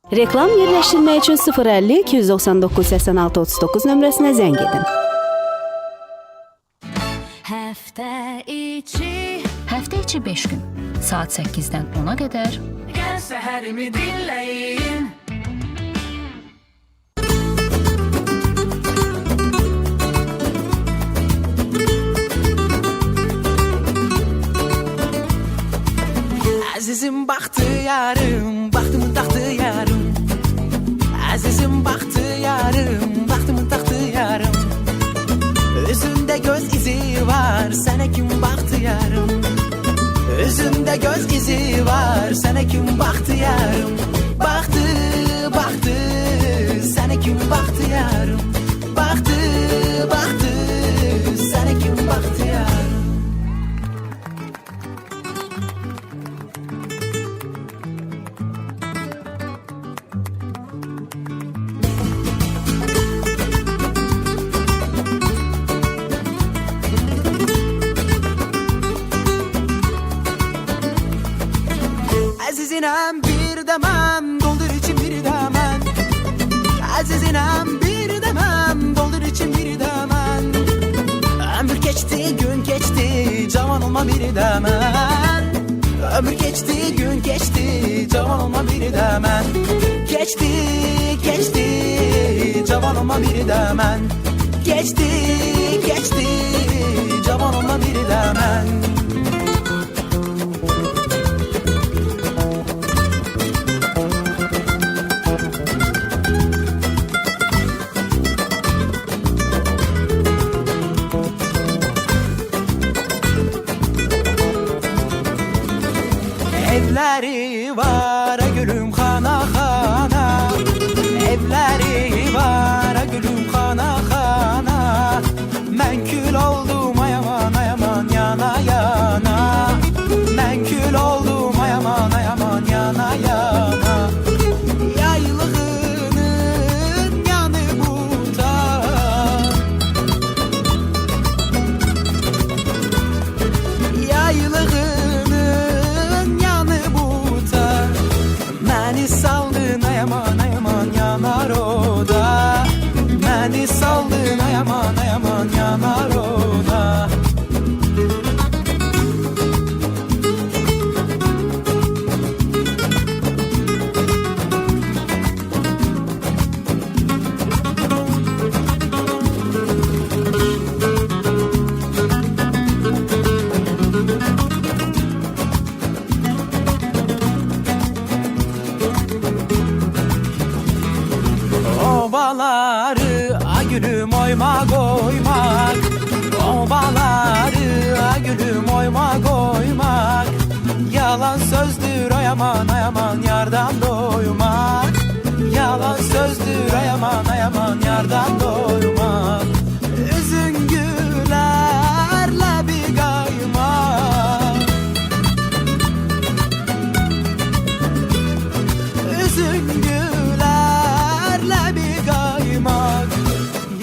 Reklam yerləşdirmək üçün 050 299 86 39 nömrəsinə zəng edin. Həftə içi 5 gün. Saat 8-dən 10-a qədər. Gəl səhərimi dinləyin. Əzizim baxtı yarım, baxtımın taxtı yarım. Əzizim baxtı yarım, baxtımın taxtı yarım. Üzündə göz izi var, sənə kim baxtı yarım. Üzündə göz izi var, sənə kim baxtı yarım. Baxtı, baxtı, sənə kim baxtı yarım. Baxtı, baxtı, sənə kim baxtı yarım. Əzizinem bir de mən, doldur için bir de mən. Əzizinem bir de mən, doldur için bir de mən. Ömür geçti, gün geçti, cavan olma bir de mən. Ömür geçti, gün geçti, cavan olma bir de mən. Geçti, geçti, cavan olma bir de mən. Geçti, geçti, cavan olma bir de mən. Evleri var gülüm xana xana. Evleri var gülüm xana xana. Mən kül oldum ayaman ayaman yana yana. Mən kül oldum ayaman ayaman yana yana. Yaylığının yanı burada. Yaylığının məni saldın ayaman ayaman yanar o da. Məni saldın ayaman ayaman yanar o da. Obaları a gülüm oymak oymak. Obaları a gülüm oymak oymak. Yalan sözdür ayaman ayaman yardan doymak. Yalan sözdür ayaman ayaman yardan doymak. Üzün gülerle bir kaymak. Üzün gülerle bir kaymak.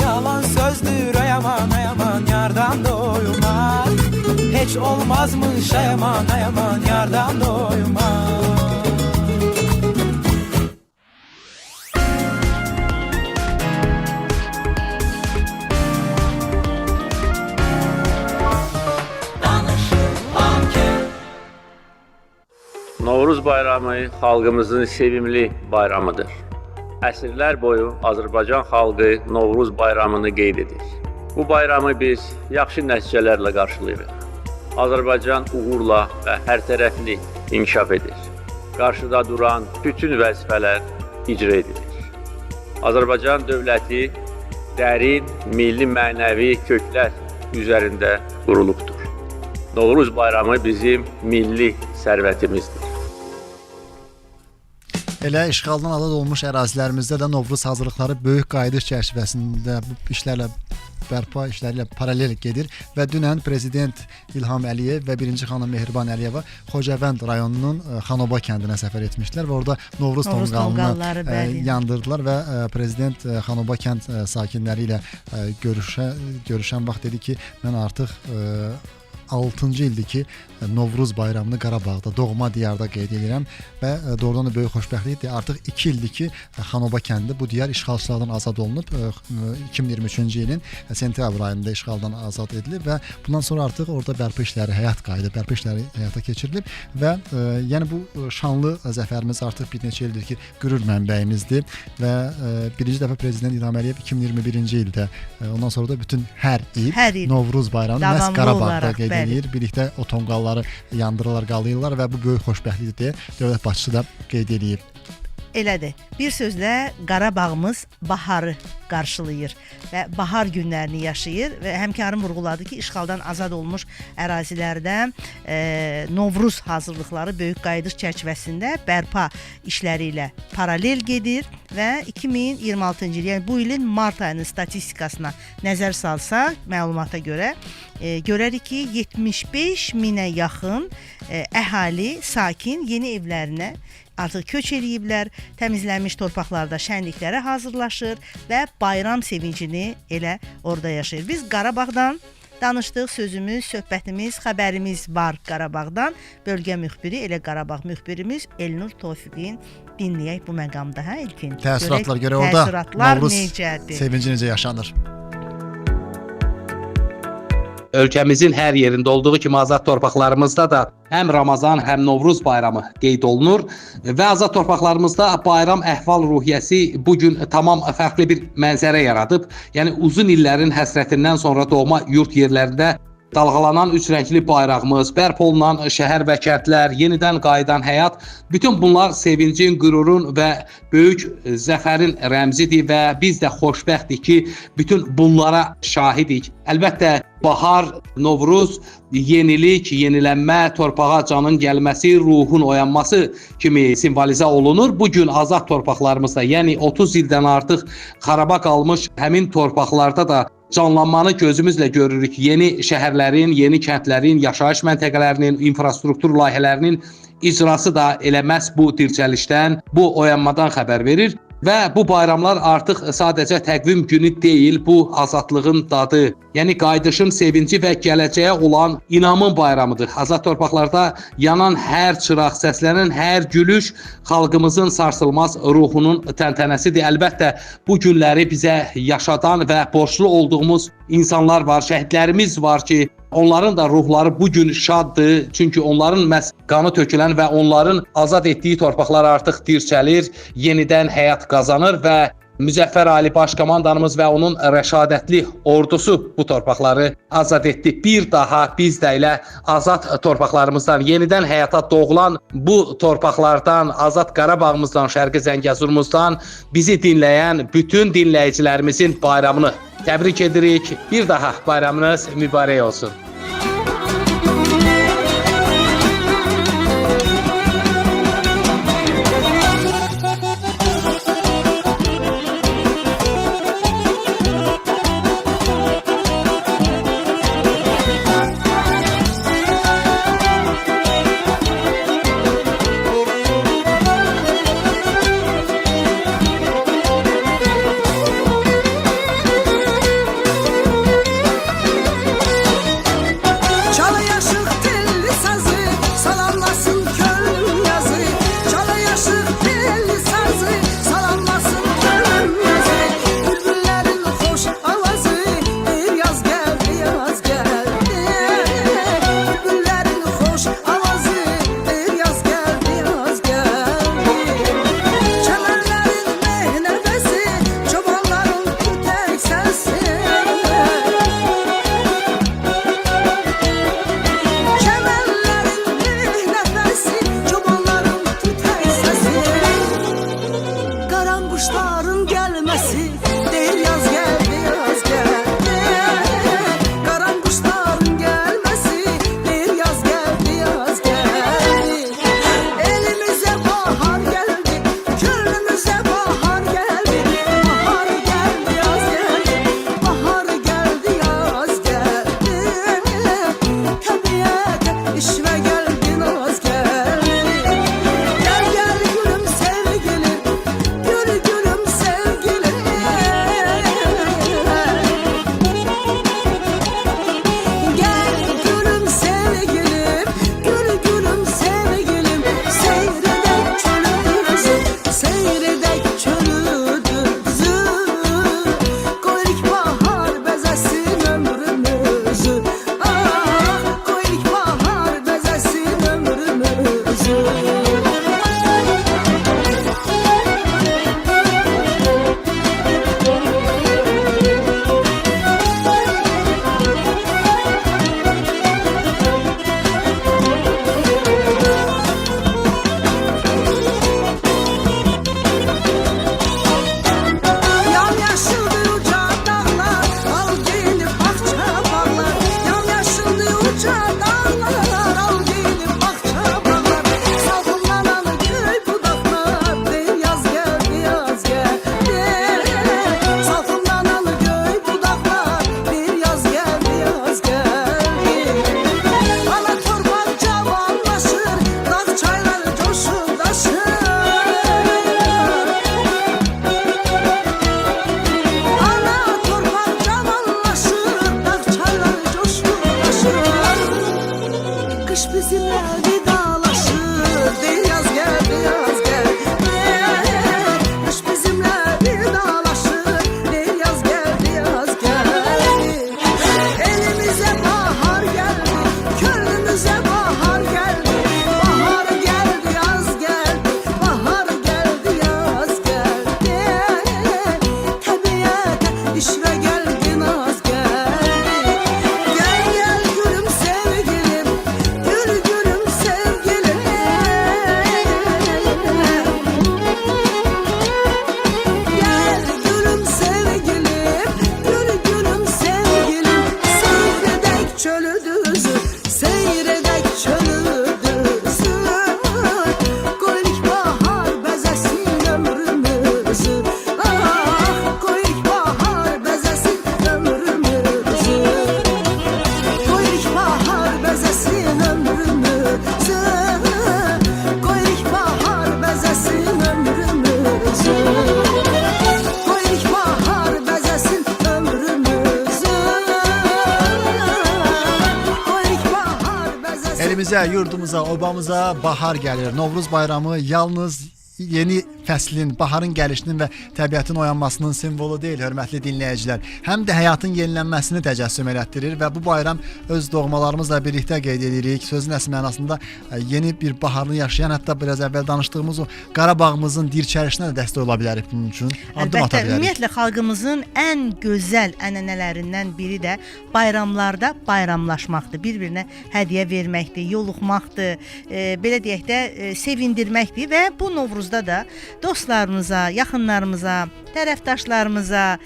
Yalan sözdür ayaman ayaman yardan doymak. Hiç olmazmış ayaman ayaman yardan doymak. Novruz bayramı xalqımızın sevimli bayramıdır. Əsrlər boyu Azərbaycan xalqı Novruz bayramını qeyd edir. Bu bayramı biz yaxşı nəticələrlə qarşılayırıq. Azərbaycan uğurla və hərtərəfli inkişaf edir. Qarşıda duran bütün vəzifələr icra edilir. Azərbaycan dövləti dərin milli mənəvi köklər üzərində qurulubdur. Novruz bayramı bizim milli sərvətimizdir. Elə işğaldan azad olmuş ərazilərimizdə də Novruz hazırlıqları böyük qayıdış çərçivəsində bu işlərlə bərpa işləri ilə paralel gedir və dünən prezident İlham Əliyev və birinci xanım Mehriban Əliyeva Xocavənd rayonunun Xanoba kəndinə səfər etmişlər və orada Novruz tonqalını yandırdılar və prezident Xanoba kənd sakinləri ilə görüşən vaxt dedi ki, mən artıq 6-cı ildir ki Novruz bayramını Qarabağda, doğma diyarda qeyd edirəm və doğrudan da böyük xoşbəxtlikdir. Artıq 2 ildir ki Xanoba kəndi bu diyar işğalçılardan azad olunub. 2023-cü ilin sentyabr ayında işğaldan azad edilib və bundan sonra artıq orada bərpa işləri həyat qaydı, bərpa işləri həyata keçirilib və yəni bu şanlı zəfərimiz artıq bir neçə ildir ki qürur mənbəyimizdir və birinci dəfə prezident İlham Əliyev 2021-ci ildə, ondan sonra da bütün hər il Novruz bayramını məhz Qarabağda qeyd edir. Birlikdə o tonqalları yandırırlar, qalayırlar və bu böyük xoşbəxtlikdir deyə dövlət başçısı da qeyd edib. Elədir. Bir sözlə Qarabağımız baharı qarşılayır və bahar günlərini yaşayır və həmkarım vurğuladı ki, işğaldan azad olmuş ərazilərdə Novruz hazırlıqları böyük qayıdış çərçivəsində bərpa işləri ilə paralel gedir və 2026-cı il, yəni bu ilin mart ayının statistikasına nəzər salsaq, məlumata görə görərik ki, 75 minə yaxın əhali, sakin yeni evlərinə artıq köç eləyiblər, təmizlənmiş torpaqlarda şənliklərə hazırlaşır və bayram sevincini elə orada yaşayır. Biz Qarabağdan danışdıq, sözümüz, söhbətimiz, xəbərimiz var Qarabağdan. Bölgə müxbiri, elə Qarabağ müxbirimiz Elnur Tofiqin dinləyək bu məqamda, hə İlkin? Təəssüratlar görə orada Novruz sevinci necə yaşanır? Ölkəmizin hər yerində olduğu kimi azad torpaqlarımızda da həm Ramazan, həm Novruz bayramı qeyd olunur və azad torpaqlarımızda bayram əhval-ruhiyyəsi bu gün tamam fərqli bir mənzərə yaradıb. Yəni uzun illərin həsrətindən sonra doğma yurt yerlərində dalğalanan üç rəngli bayrağımız, bərpa olunan şəhər və kəndlər, yenidən qayıdan həyat, bütün bunlar sevincin, qürurun və böyük zəfərin rəmzidir və biz də xoşbəxtdik ki, bütün bunlara şahidik. Əlbəttə, bahar, Novruz, yenilik, yenilənmə, torpağa canın gəlməsi, ruhun oyanması kimi simvolizə olunur. Bugün azad torpaqlarımızda, yəni 30 ildən artıq xaraba qalmış həmin torpaqlarda da canlanmanı gözümüzlə görürük. Yeni şəhərlərin, yeni kəndlərin, yaşayış məntəqələrinin, infrastruktur layihələrinin icrası da elə məhz bu dirçəlişdən, bu oyanmadan xəbər verir. Və bu bayramlar artıq sadəcə təqvim günü deyil, bu azadlığın dadı, yəni qayıdışın sevinci və gələcəyə olan inamın bayramıdır. Azad torpaqlarda yanan hər çıraq, səslənən hər gülüş xalqımızın sarsılmaz ruhunun təntənəsidir. Əlbəttə, bu günləri bizə yaşadan və borclu olduğumuz insanlar var, şəhidlərimiz var ki, onların da ruhları bugün şaddır. Çünki onların məhz qanı tökülən və onların azad etdiyi torpaqlar artıq dirçəlir, yenidən həyat qazanır və Müzəffər Ali Başkomandanımız və onun rəşadətli ordusu bu torpaqları azad etdi. Bir daha biz də elə azad torpaqlarımızdan, yenidən həyata doğulan bu torpaqlardan, azad Qarabağımızdan, Şərqi Zəngəzurumuzdan bizi dinləyən bütün dinləyicilərimizin bayramını təbrik edirik. Bir daha bayramınız mübarək olsun. Kış bizimle vidalaşır, deyir yaz geldi, yaz geldi. Kış bizimle vidalaşır, deyir yaz geldi, yaz geldi. Elimize bahar geldi, könlümüze bahar geldi. Bahar geldi, yaz geldi, bahar geldi, yaz geldi. Tabiata işre geldi, naz geldi. Gel gel gülüm sevgilim, gül gülüm sevgilim. Gel gülüm sevgilim, gül gülüm sevgilim. Seyredek çölü düzü, seyredek çölü düzü. Koyuk bahar bezesin ömrümüzü. Ah, koyuk bahar bezesin ömrümüzü. Koyuk bahar bezesin ömrümüzü. Koyuk bahar bezesin ömrümüzü. Koyuk bahar bezesin ömrümüzü. Koyuk bahar bezesin. Elimizə, yurdumuza, obamıza bahar gəlir. Novruz bayramı yalnız yeni fəslin, baharın gəlişinin və təbiətin oyanmasının simvolu deyil, hörmətli dinləyicilər. Həm də həyatın yenilənməsini təcəssüm elətdirir və bu bayram öz doğmalarımızla birlikdə qeyd edirik. Sözün əsl mənasında yeni bir baharını yaşayan, hətta biraz əvvəl danışdığımız o Qarabağımızın dirçəlişinə də dəstək ola bilərik bunun üçün. Addım ata Əlbəttə, bilərik. ümumiyyətlə xalqımızın ən gözəl ənənələrindən biri də bayramlarda bayramlaşmaqdır. Bir-birinə hədiyyə verməkdir, yoluxmaqdır, belə deyək də sevindirməkdir və bu Novruzda da dostlarımıza, yaxınlarımıza, tərəfdaşlarımıza,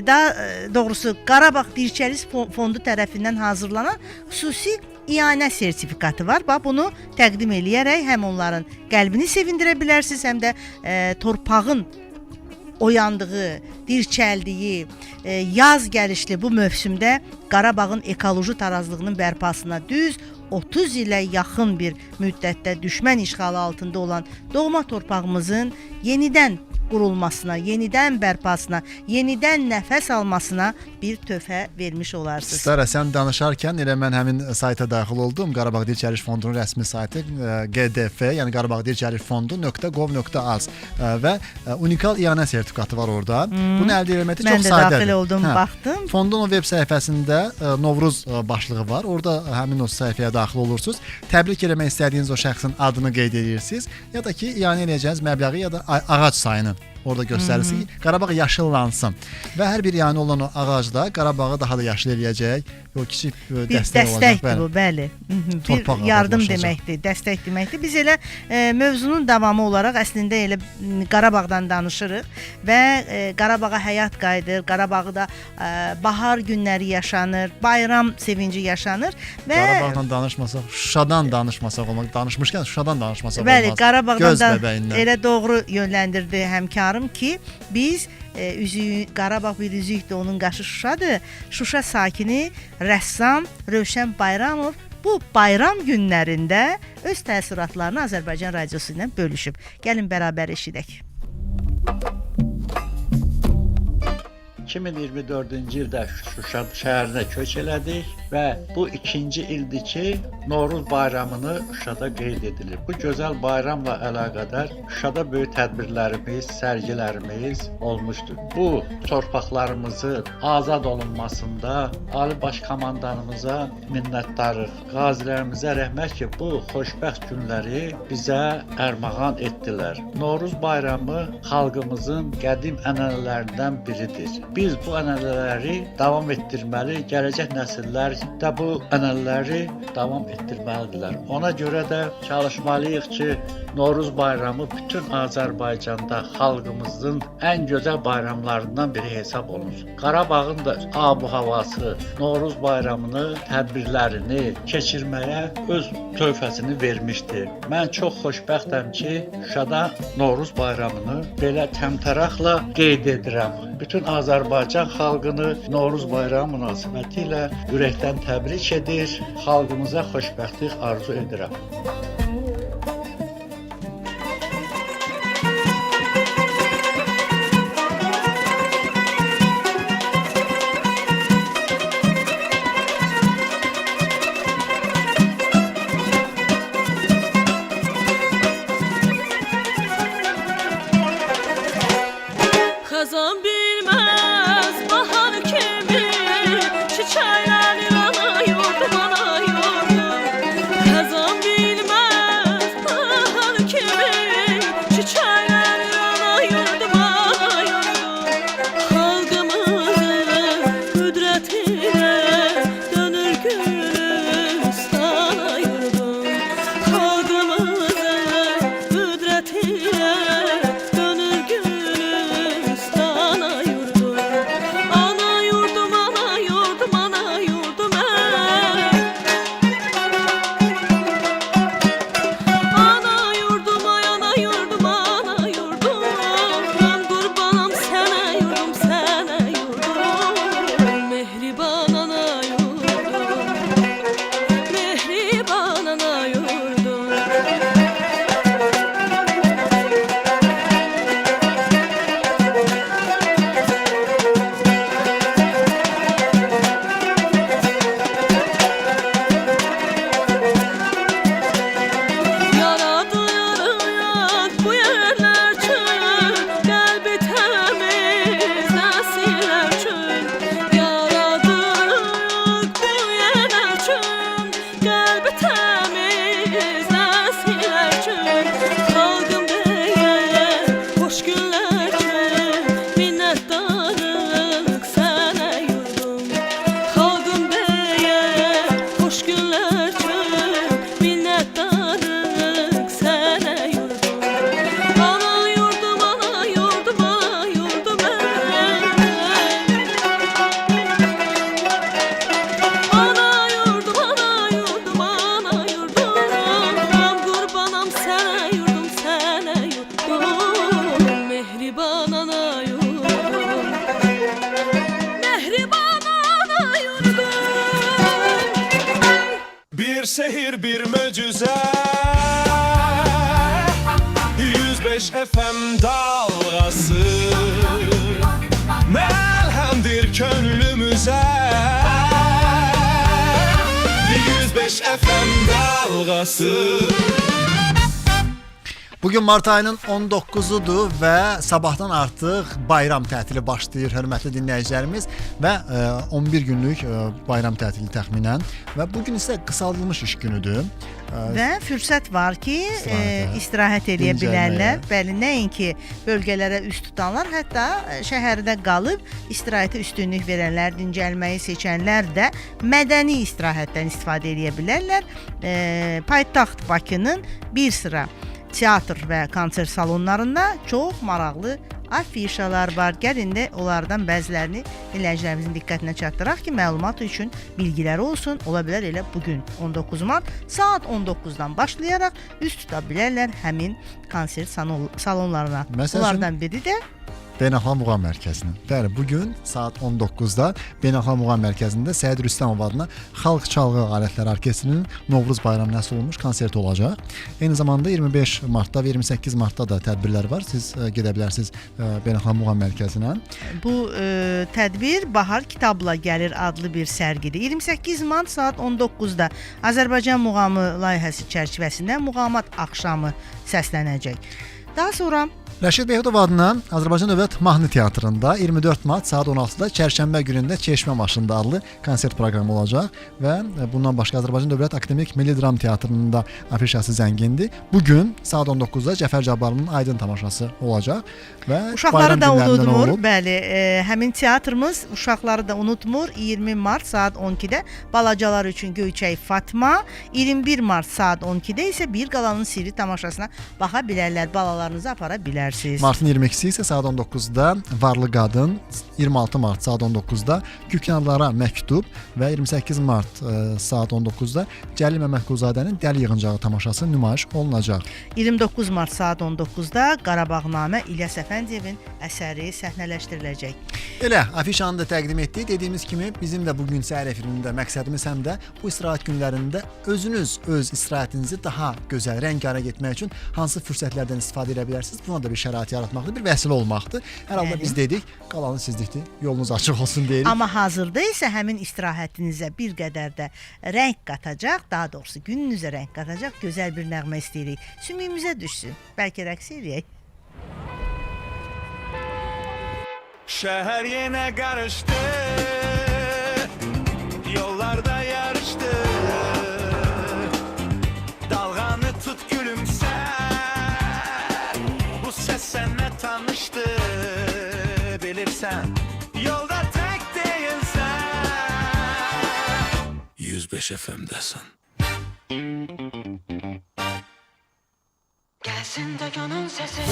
daha doğrusu Qarabağ Dirçəliş Fondu tərəfindən hazırlanan xüsusi iyanə sertifikatı var. Bax, bunu təqdim eləyərək həm onların qəlbini sevindirə bilərsiniz, həm də torpağın oyandığı, dirçəldiyi, yaz gəlişli bu mövsümdə Qarabağın ekoloji tarazlığının bərpasına düz 30 ilə yaxın bir müddətdə düşmən işğalı altında olan doğma torpağımızın yenidən qurulmasına, yenidən bərpasına, yenidən nəfəs almasına bir töhfə vermiş olarsınız. Sara, sən danışarkən elə mən həmin sayta daxil oldum. Qarabağ Dirçəliş Fondunun rəsmi saytı GDF, yəni Qarabağ Dirçəliş Fondu.gov.az və unikal iyanə sertifikatı var orada. Bunu əldə etməkdə çox sadədir. Mən də daxil oldum, baxdım. Fondun o veb səhifəsində Novruz başlığı var. Orada həmin o səhifəyə daxil olursunuz. Təbrik eləmək istədiyiniz o şəxsin adını qeyd edirsiniz ya da ki, iyanə edəcəyiniz məbləği ya da ağac sayını orada göstərirsin ki, Qarabağ yaşıllansın. Və hər bir iyanə olan o ağacda Qarabağı daha da yaşıl eləyəcək. O kiçik dəstək olacaq. Dəstəkdir bu, bəli. Bir yardım deməkdir, dəstək deməkdir. Biz elə mövzunun davamı olaraq əslində elə Qarabağdan danışırıq və Qarabağa həyat qayıdır, Qarabağda bahar günləri yaşanır, bayram sevinci yaşanır və Qarabağdan danışmasaq, Şuşadan danışmasaq olmaq, danışmışkən Şuşadan danışmasaq olmaz. Bəli, Qarabağdan da bebeğindən. elə doğru yönləndirdi həmkarım ki, biz Qarabağ bir üzükdür, onun qaşı Şuşadır. Şuşa sakini rəssam Rövşən Bayramov bu bayram günlərində öz təəssüratlarını Azərbaycan radiosu ilə bölüşüb. Gəlin bərabər eşidək. 2024-cü ildə Şuşa şəhərinə köç elədik və bu ikinci ildir ki, Novruz bayramını Şuşada qeyd edilir. Bu gözəl bayramla əlaqədar Şuşada böyük tədbirlərimiz, sərgilərimiz olmuşdur. Bu torpaqlarımızın azad olunmasında Ali Baş Komandanımıza minnətdarıq. Qazilərimizə rəhmət ki, bu xoşbəxt günləri bizə ərmağan etdilər. Novruz bayramı xalqımızın qədim ənənələrindən biridir. Biz bu ənənələri davam etdirməli, gələcək nəsillər də bu ənənələri davam etdirməlidirlər. Ona görə də çalışmalıyıq ki, Novruz bayramı bütün Azərbaycanda xalqımızın ən gözəl bayramlarından biri hesab olunur. Qarabağın da ab-havası Novruz bayramını, tədbirlərini keçirməyə öz töhfəsini vermişdir. Mən çox xoşbəxtəm ki, Şuşada Novruz bayramını belə təmtəraqla qeyd edirəm. Bütün Azərbaycan xalqını Novruz bayramı münasibətilə ürəkdən təbrik edir, xalqımıza xoşbəxtlik arzu edirəm. bir sehir, bir möcüze. 105 FM dalgası melhemdir könlümüze. 105 FM dalgası. Bugün mart ayının 19'udur və sabahdan artıq bayram tətili başlayır, hörmətli dinləyicilərimiz və 11 günlük bayram tətili təxminən və bugün isə qısaldılmış iş günüdür. Və fürsət var ki, istirahət edə bilərlər. Bəli, nəinki bölgələrə üst tutanlar, hətta şəhərdə qalıb istirahətə üstünlük verənlər, dincəlməyi seçənlər də mədəni istirahətdən istifadə edə bilərlər. Paytaxt Bakının bir sıra teatr və konsert salonlarında çox maraqlı afişalar var. Gəlin də onlardan bəzilərini dinləyicilərimizin diqqətinə çatdıraq ki, məlumat üçün bilgiləri olsun. Ola bilər elə bugün 19 mart saat 19-dan başlayaraq üst tuta bilərlər həmin konsert salonlarına. Bunlardan biri də Beynəlxalq Muğam Mərkəzinin. Bəli, bugün saat 19-da Beynəlxalq Muğam Mərkəzində Səid Rüstəmov adına Xalq Çalğı Alətləri Orkestrinin Novruz bayramına həsr olunmuş konserti olacaq. Eyni zamanda 25 martda və 28 martda da tədbirlər var. Siz gedə bilərsiniz Beynəlxalq Muğam Mərkəzinə. Bu tədbir Bahar Kitabla Gəlir adlı bir sərgidir. 28 mart saat 19-da Azərbaycan Muğamı layihəsi çərçivəsində Muğamat axşamı səslənəcək. Daha sonra Rəşid Behudov adına Azərbaycan Dövlət Mahnı Teatrında 24 mart saat 16-da Çərşənbə günündə Çeşmə maşında adlı konsert proqramı olacaq və bundan başqa Azərbaycan Dövlət Akademik Milli Dram Teatrının da afişası zəngindir. Bugün saat 19-da Cəfər Cabbarlının Aydın tamaşası olacaq və uşaqları da unutmur. Bəli, həmin teatrımız uşaqları da unutmur. 20 mart saat 12-də balacalar üçün Göyçək Fatma, 21 mart saat 12-də isə Bir Qalanın Sirri tamaşasına baxa bilərlər, balalarınızı apara bilərsiniz. Martın 22-si isə saat 19-da Varlı Qadın, 26 mart saat 19-da Küknarlara Məktub və 28 mart saat 19-da Cəlil Məmmədquluzadənin Dəli Yığıncağı tamaşası nümayiş olunacaq. 29 mart saat 19-da Qarabağnamə İlyas Əfəndiyevin əsəri səhnələşdiriləcək. Elə afişanı da təqdim etdik. Dediyimiz kimi bizim də bugün səhər efirində məqsədimiz həm də bu istirahət günlərində özünüz öz istirahətinizi daha gözəl, rəngarəng etmək üçün hansı fürsətlərdən istifadə edə bilərsiniz? Buna da bir şərait yaratmaqdır, bir vəsilə olmaqdır. Hər halda biz dedik, qalanı sizlikdir. Yolunuz açıq olsun deyirik. Amma hazırda isə həmin istirahətinizə bir qədər də rəng qatacaq, daha doğrusu gününüzə rəng qatacaq gözəl bir nəğmə istəyirik. Sümüyümüzə düşsün. Bəlkə rəqs eləyək. Şəhər yenə qarışdı, yollarda yarışdı. Dalğanı tut gülümsə, bu səs sənə tanışdı. Bilirsən, yolda tək deyilsən. 105 FM'dəsən. Gəlsin də gönül səsi.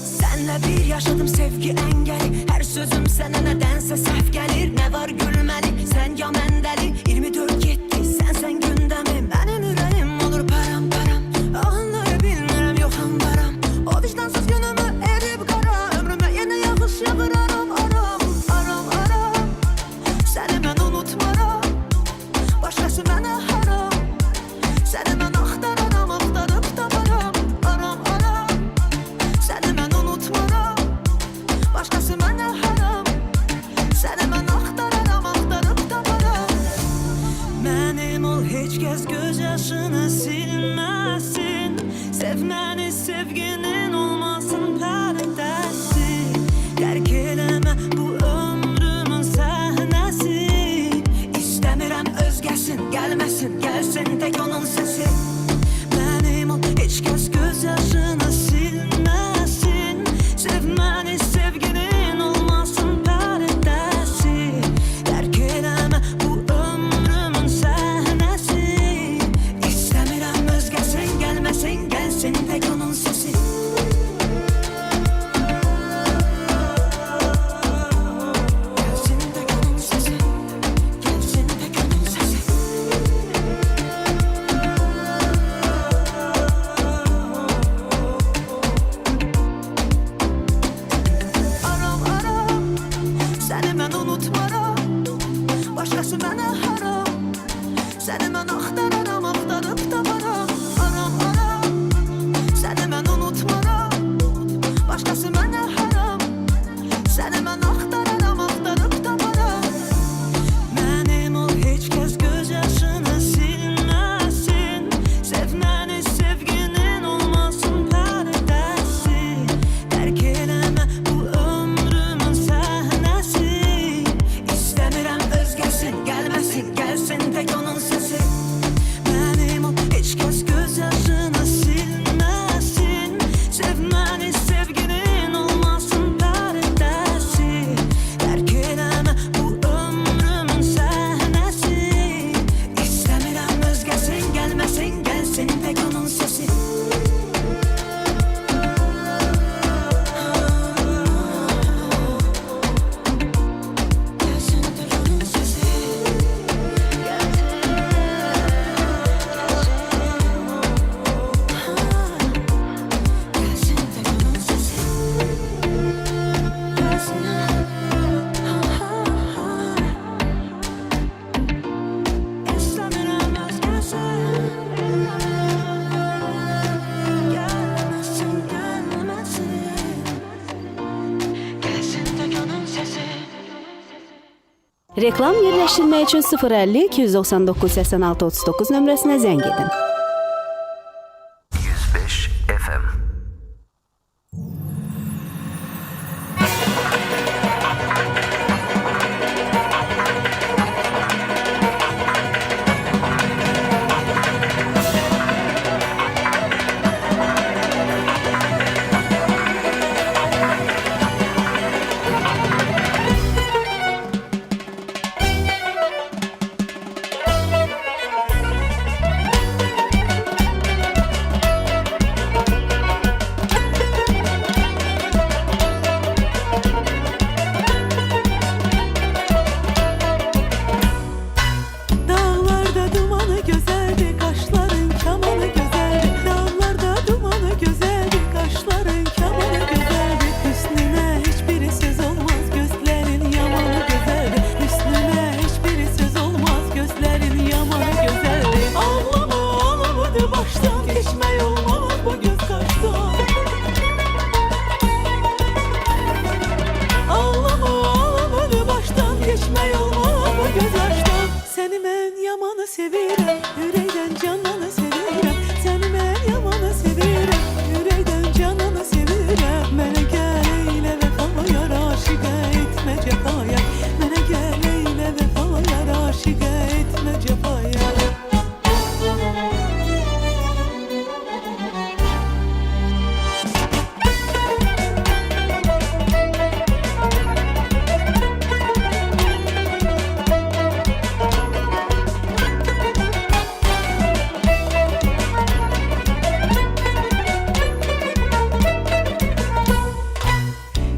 Sənlə bir yaşadım sevgi əngəli. Hər sözüm sənə nədənsə səhv gəlir. Nə var gülməli, sən ya məndəli. 24 getdi, sənsən gündəmim. Mənim ürəyim olur param-param. Anlaya bilmirəm, yoxam varam. O vicdansız günümü erib qara. Ömrümə yenə yağış yağır aram, aram, aram, aram. Səni mən unutmaram, başqası mənə haram. Səni mən axtararam, axtarıb taparam, aram, aram. Səni mən unutmaram, başqası mənə haram. Səni mən axtararam, axtarıb taparam. Mənim ol, heç kəs göz yaşını silməsin. Sevməni sevginin olmasın pərdəsi. Dərk eləmə bu ömrümün səhnəsi. başqası mənə haram. Səni mən axtararam, axtarıb taparam. Aram, aram, səni mən unutmaram. Başqası mənə haram. Səni mən axtararam, axtarıb taparam. Mənim ol, heç kəs göz yaşını silməsin. Sevməni sevginin olmasın pərdəsi. Tərk eləmə bu ömrümün səhnəsi. İstəmirəm özgəsin, gəlməsin, gəlsin tək onun səsi. Mənim ol, heç kəs göz yaşını silməsin. Sevməni sevginin olmasın pərdəsi. Tərk eləmə bu ömrümün səhnəsi. İstəmirəm özgəsin, gəlməsin, gəlsin tək onun səsi. Gəlsin tək onun səsi. Gəlsin tək onun səsi. İstəmirəm özgəsin. Gəlməsin, gəlməsin. Gəlsin tək onun səsi. Reklam yerləşdirmək üçün 050 299 86 39 nömrəsinə zəng edin. 105 FM. Dağlarda dumanı gözəldi, qaşların kamanı gözəldi. Dağlarda dumanı gözəldi, qaşların kamanı gözəldi. Hüsnünə heç biri söz olmaz, gözlərin yamanı gözəldi. Hüsnünə heç biri söz olmaz, gözlərin yamanı gözəldi. Ağlama, ağlamadı başdan, keçmək olmaz bu göz qaşdan. Ağlama, ağlamadı başdan, keçmək olmaz bu göz qaşdan. Səni mən yamanı sevirəm, ürəkdən cananı sevirəm. Səni mən yamanı sevirəm, ürəkdən cananı sevirəm. Mənə gəl eylə vəfaya, aşiqə etmə cəfaya. Mənə gəl eylə vəfaya, aşiqə etmə cəfaya.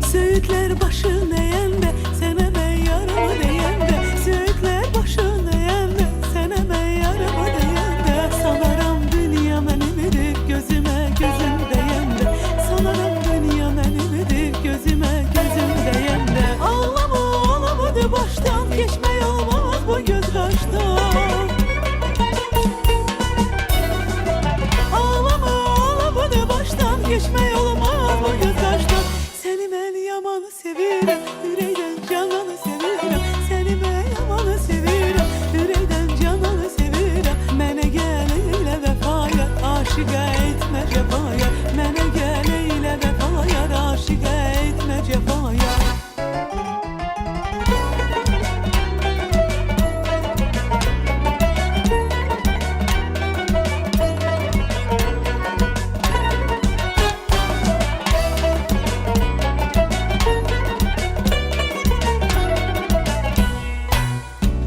Söğütlər başı nəyəndə, sənə mən yaramı deyəndə. Söğütlər başı nəyəndə, sənə mən yaramı deyəndə. Sanaram dünya mənimdir, gözümə gözüm deyəndə. Sanaram dünya mənimdir, gözümə gözüm deyəndə. Ağlama, ağlamadı başdan, keçmək olmaz bu göz qaşdan. Ağlama, ağlamadı başdan, keçmək olmaz bu göz qaşdan. Səni mən yamanı sevirəm, ürəkdən cananı sevirəm. Səni mən yamanı sevirəm, ürəkdən cananı sevirəm. Mənə gəl eylə vəfaya, aşiqə etmə cəfaya. Mənə gəl eylə vəfaya, aşiqə etmə cəfaya.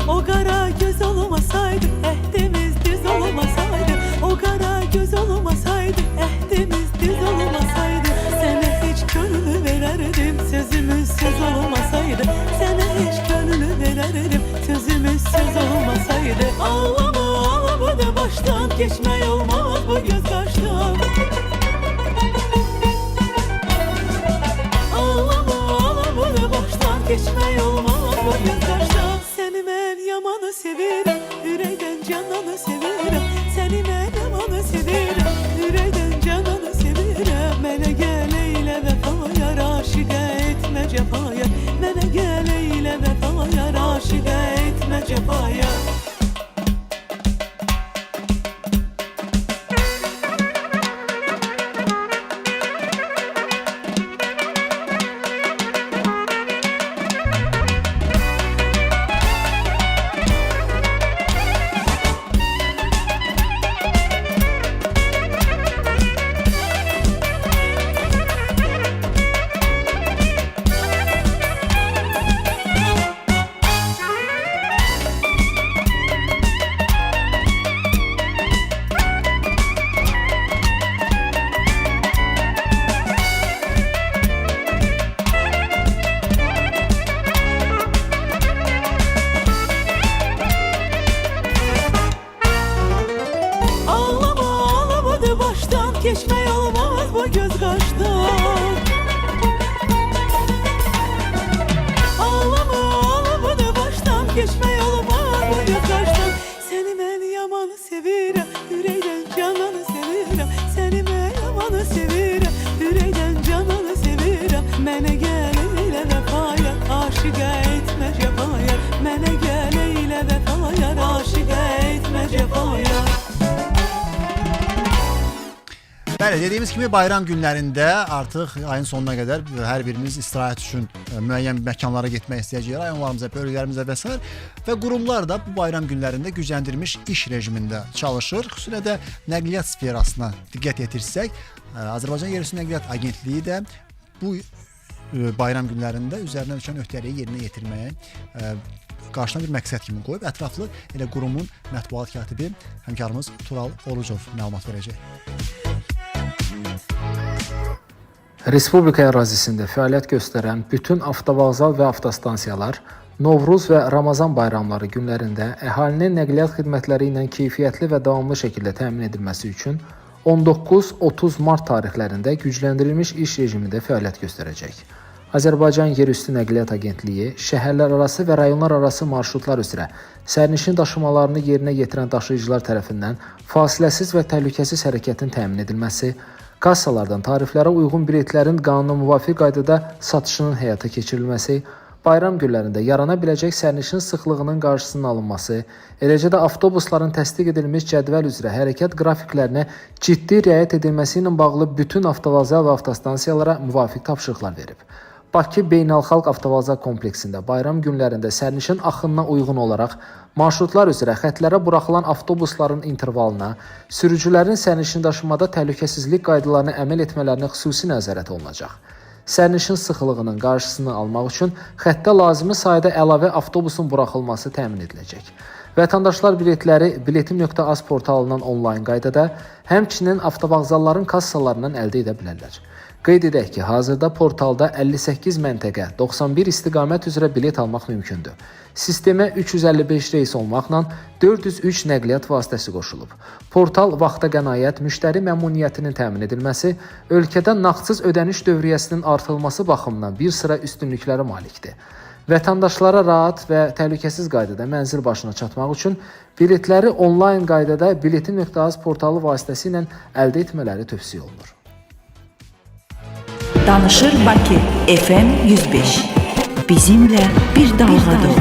O qara göz olmasaydı, əhdimiz düz olmasaydı. O qara göz olmasaydı, əhdimiz düz olmasaydı. Sənə heç könlümü verərdim, sözümüz söz olmasaydı. Sənə heç könlümü verərdim, sözümüz söz olmasaydı. Ağlama, ağlamadı başdan, keçmək olmaz bu göz qaşdan. Ağlama, ağlamadı başdan, keçmək olmaz bu göz qaşdan. Səni mən yaman yamanı sevirəm, ürəkdən cananı sevirəm. Səni mən yamanı sevirəm, ürəkdən cananı sevirəm. Mənə gəl eylə vəfaya, aşiqə etmə cəfaya. Mənə gəl eylə vəfaya, aşiqə etmə cəfaya. Geçmək olmaz bu göz qaşdan. Ağlama, ağlama da başdan. Geçmək olmaz bu göz qaşdan. Səni mən yamanı sevirəm, ürəkdən cananı sevirəm. Səni mən yamanı sevirəm, ürəkdən cananı sevirəm. Mənə gəl eylə vəfaya, aşiqə etmə cəfaya. Mənə gəl eylə vəfaya, aşiqə etmə cəfaya. Bəli, dediyimiz kimi bayram günlərində artıq ayın sonuna qədər hər birimiz istirahət üçün müəyyən məkanlara getmək istəyəcəyik, rayonlarımıza, bölgələrimizə və s. Və qurumlar da bu bayram günlərində gücləndirilmiş iş rejimində çalışır. Xüsusilə də nəqliyyat sferasına diqqət yetirsək, Azərbaycan Yerüstü Nəqliyyat Agentliyi də bu bayram günlərində üzərinə düşən öhdəliyi yerinə yetirməyə qarşına bir məqsəd kimi qoyub, ətraflı elə qurumun mətbuat katibi həmkarımız Tural Orucov məlumat verəcək. Respublika ərazisində fəaliyyət göstərən bütün avtovağzal və avtostansiyalar Novruz və Ramazan bayramları günlərində əhalinin nəqliyyat xidmətləri ilə keyfiyyətli və davamlı şəkildə təmin edilməsi üçün 19-30 mart tarixlərində gücləndirilmiş iş rejimində fəaliyyət göstərəcək. Azərbaycan Yerüstü Nəqliyyat Agentliyi şəhərlərarası və rayonlararası marşrutlar üzrə sərnişin daşımalarını yerinə yetirən daşıyıcılar tərəfindən fasiləsiz və təhlükəsiz hərəkətin təmin edilməsi, kassalardan tariflərə uyğun biletlərin qanuna müvafiq qaydada satışının həyata keçirilməsi, bayram günlərində yarana biləcək sərnişin sıxlığının qarşısının alınması, eləcə də avtobusların təsdiq edilmiş cədvəl üzrə hərəkət qrafiklərinə ciddi riayət edilməsi ilə bağlı bütün avtovağzal və avtostansiyalara müvafiq tapşırıqlar verib. Bakı Beynəlxalq Avtovağzal kompleksində bayram günlərində sərnişin axınına uyğun olaraq marşrutlar üzrə xətlərə buraxılan avtobusların intervalına, sürücülərin sərnişin daşımada təhlükəsizlik qaydalarına əməl etmələrinə xüsusi nəzarət olunacaq. Sərnişin sıxlığının qarşısını almaq üçün xəttə lazımi sayda əlavə avtobusun buraxılması təmin ediləcək. Vətəndaşlar biletləri biletim.az portalından onlayn qaydada, həmçinin avtovağzalların kassalarından əldə edə bilərlər. Qeyd edək ki, hazırda portalda 58 məntəqə 91 istiqamət üzrə bilet almaq mümkündür. Sistemə 355 reys olmaqla 403 nəqliyyat vasitəsi qoşulub. Portal vaxta qənaət, müştəri məmnuniyyətinin təmin edilməsi, ölkədə nağdsız ödəniş dövriyyəsinin artırılması baxımından bir sıra üstünlüklərə malikdir. Vətəndaşlara rahat və təhlükəsiz qaydada mənzil başına çatmaq üçün biletləri onlayn qaydada biletim.az portalı vasitəsilə əldə etmələri tövsiyə olunur. Danışır Bakı FM 105. Bizimlə bir dalğadır.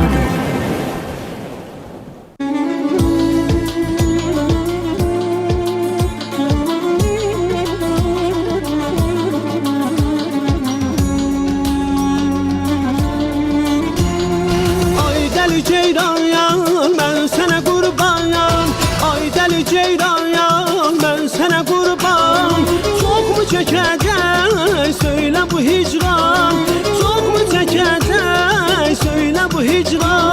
Ay dəli ceyran, mən sənə qurbanam. Ay dəli ceyran, mən sənə qurban. Çox mu çəkəcək, söylə bu hicran. Çok mu çəkəcək, söylə bu hicran.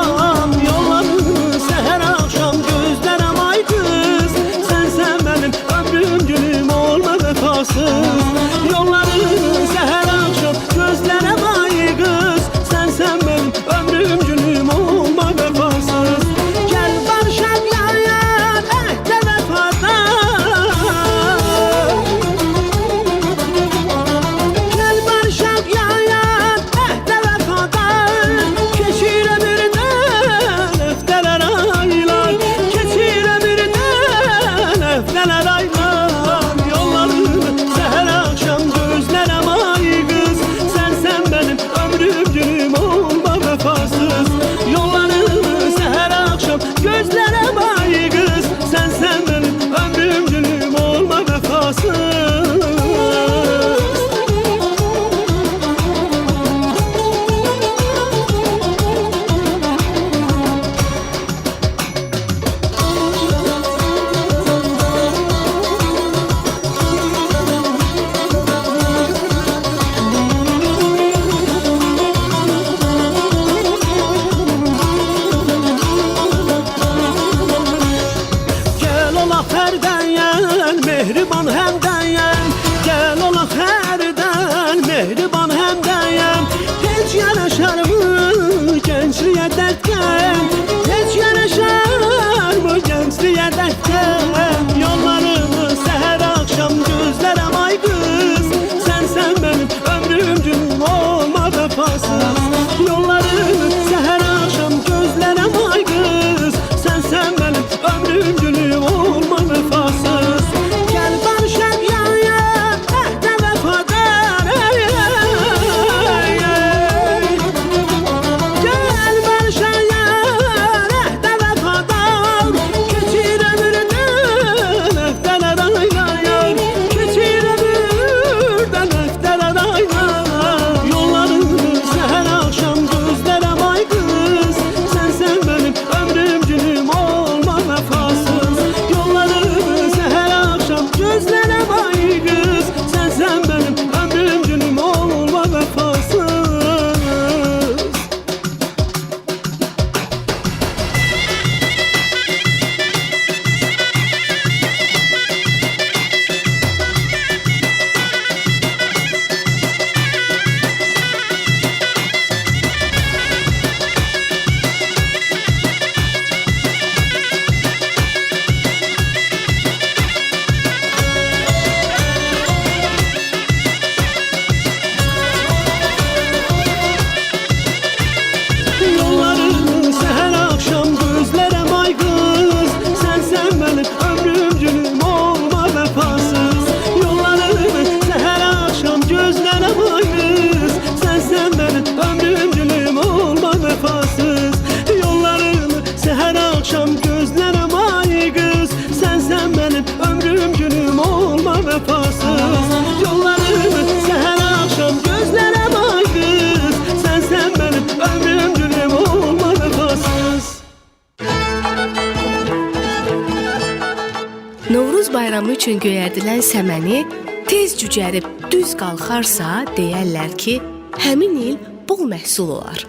Novruz bayramı üçün göyərdilən səməni tez cücərib düz qalxarsa, deyərlər ki, həmin il bol məhsul olar.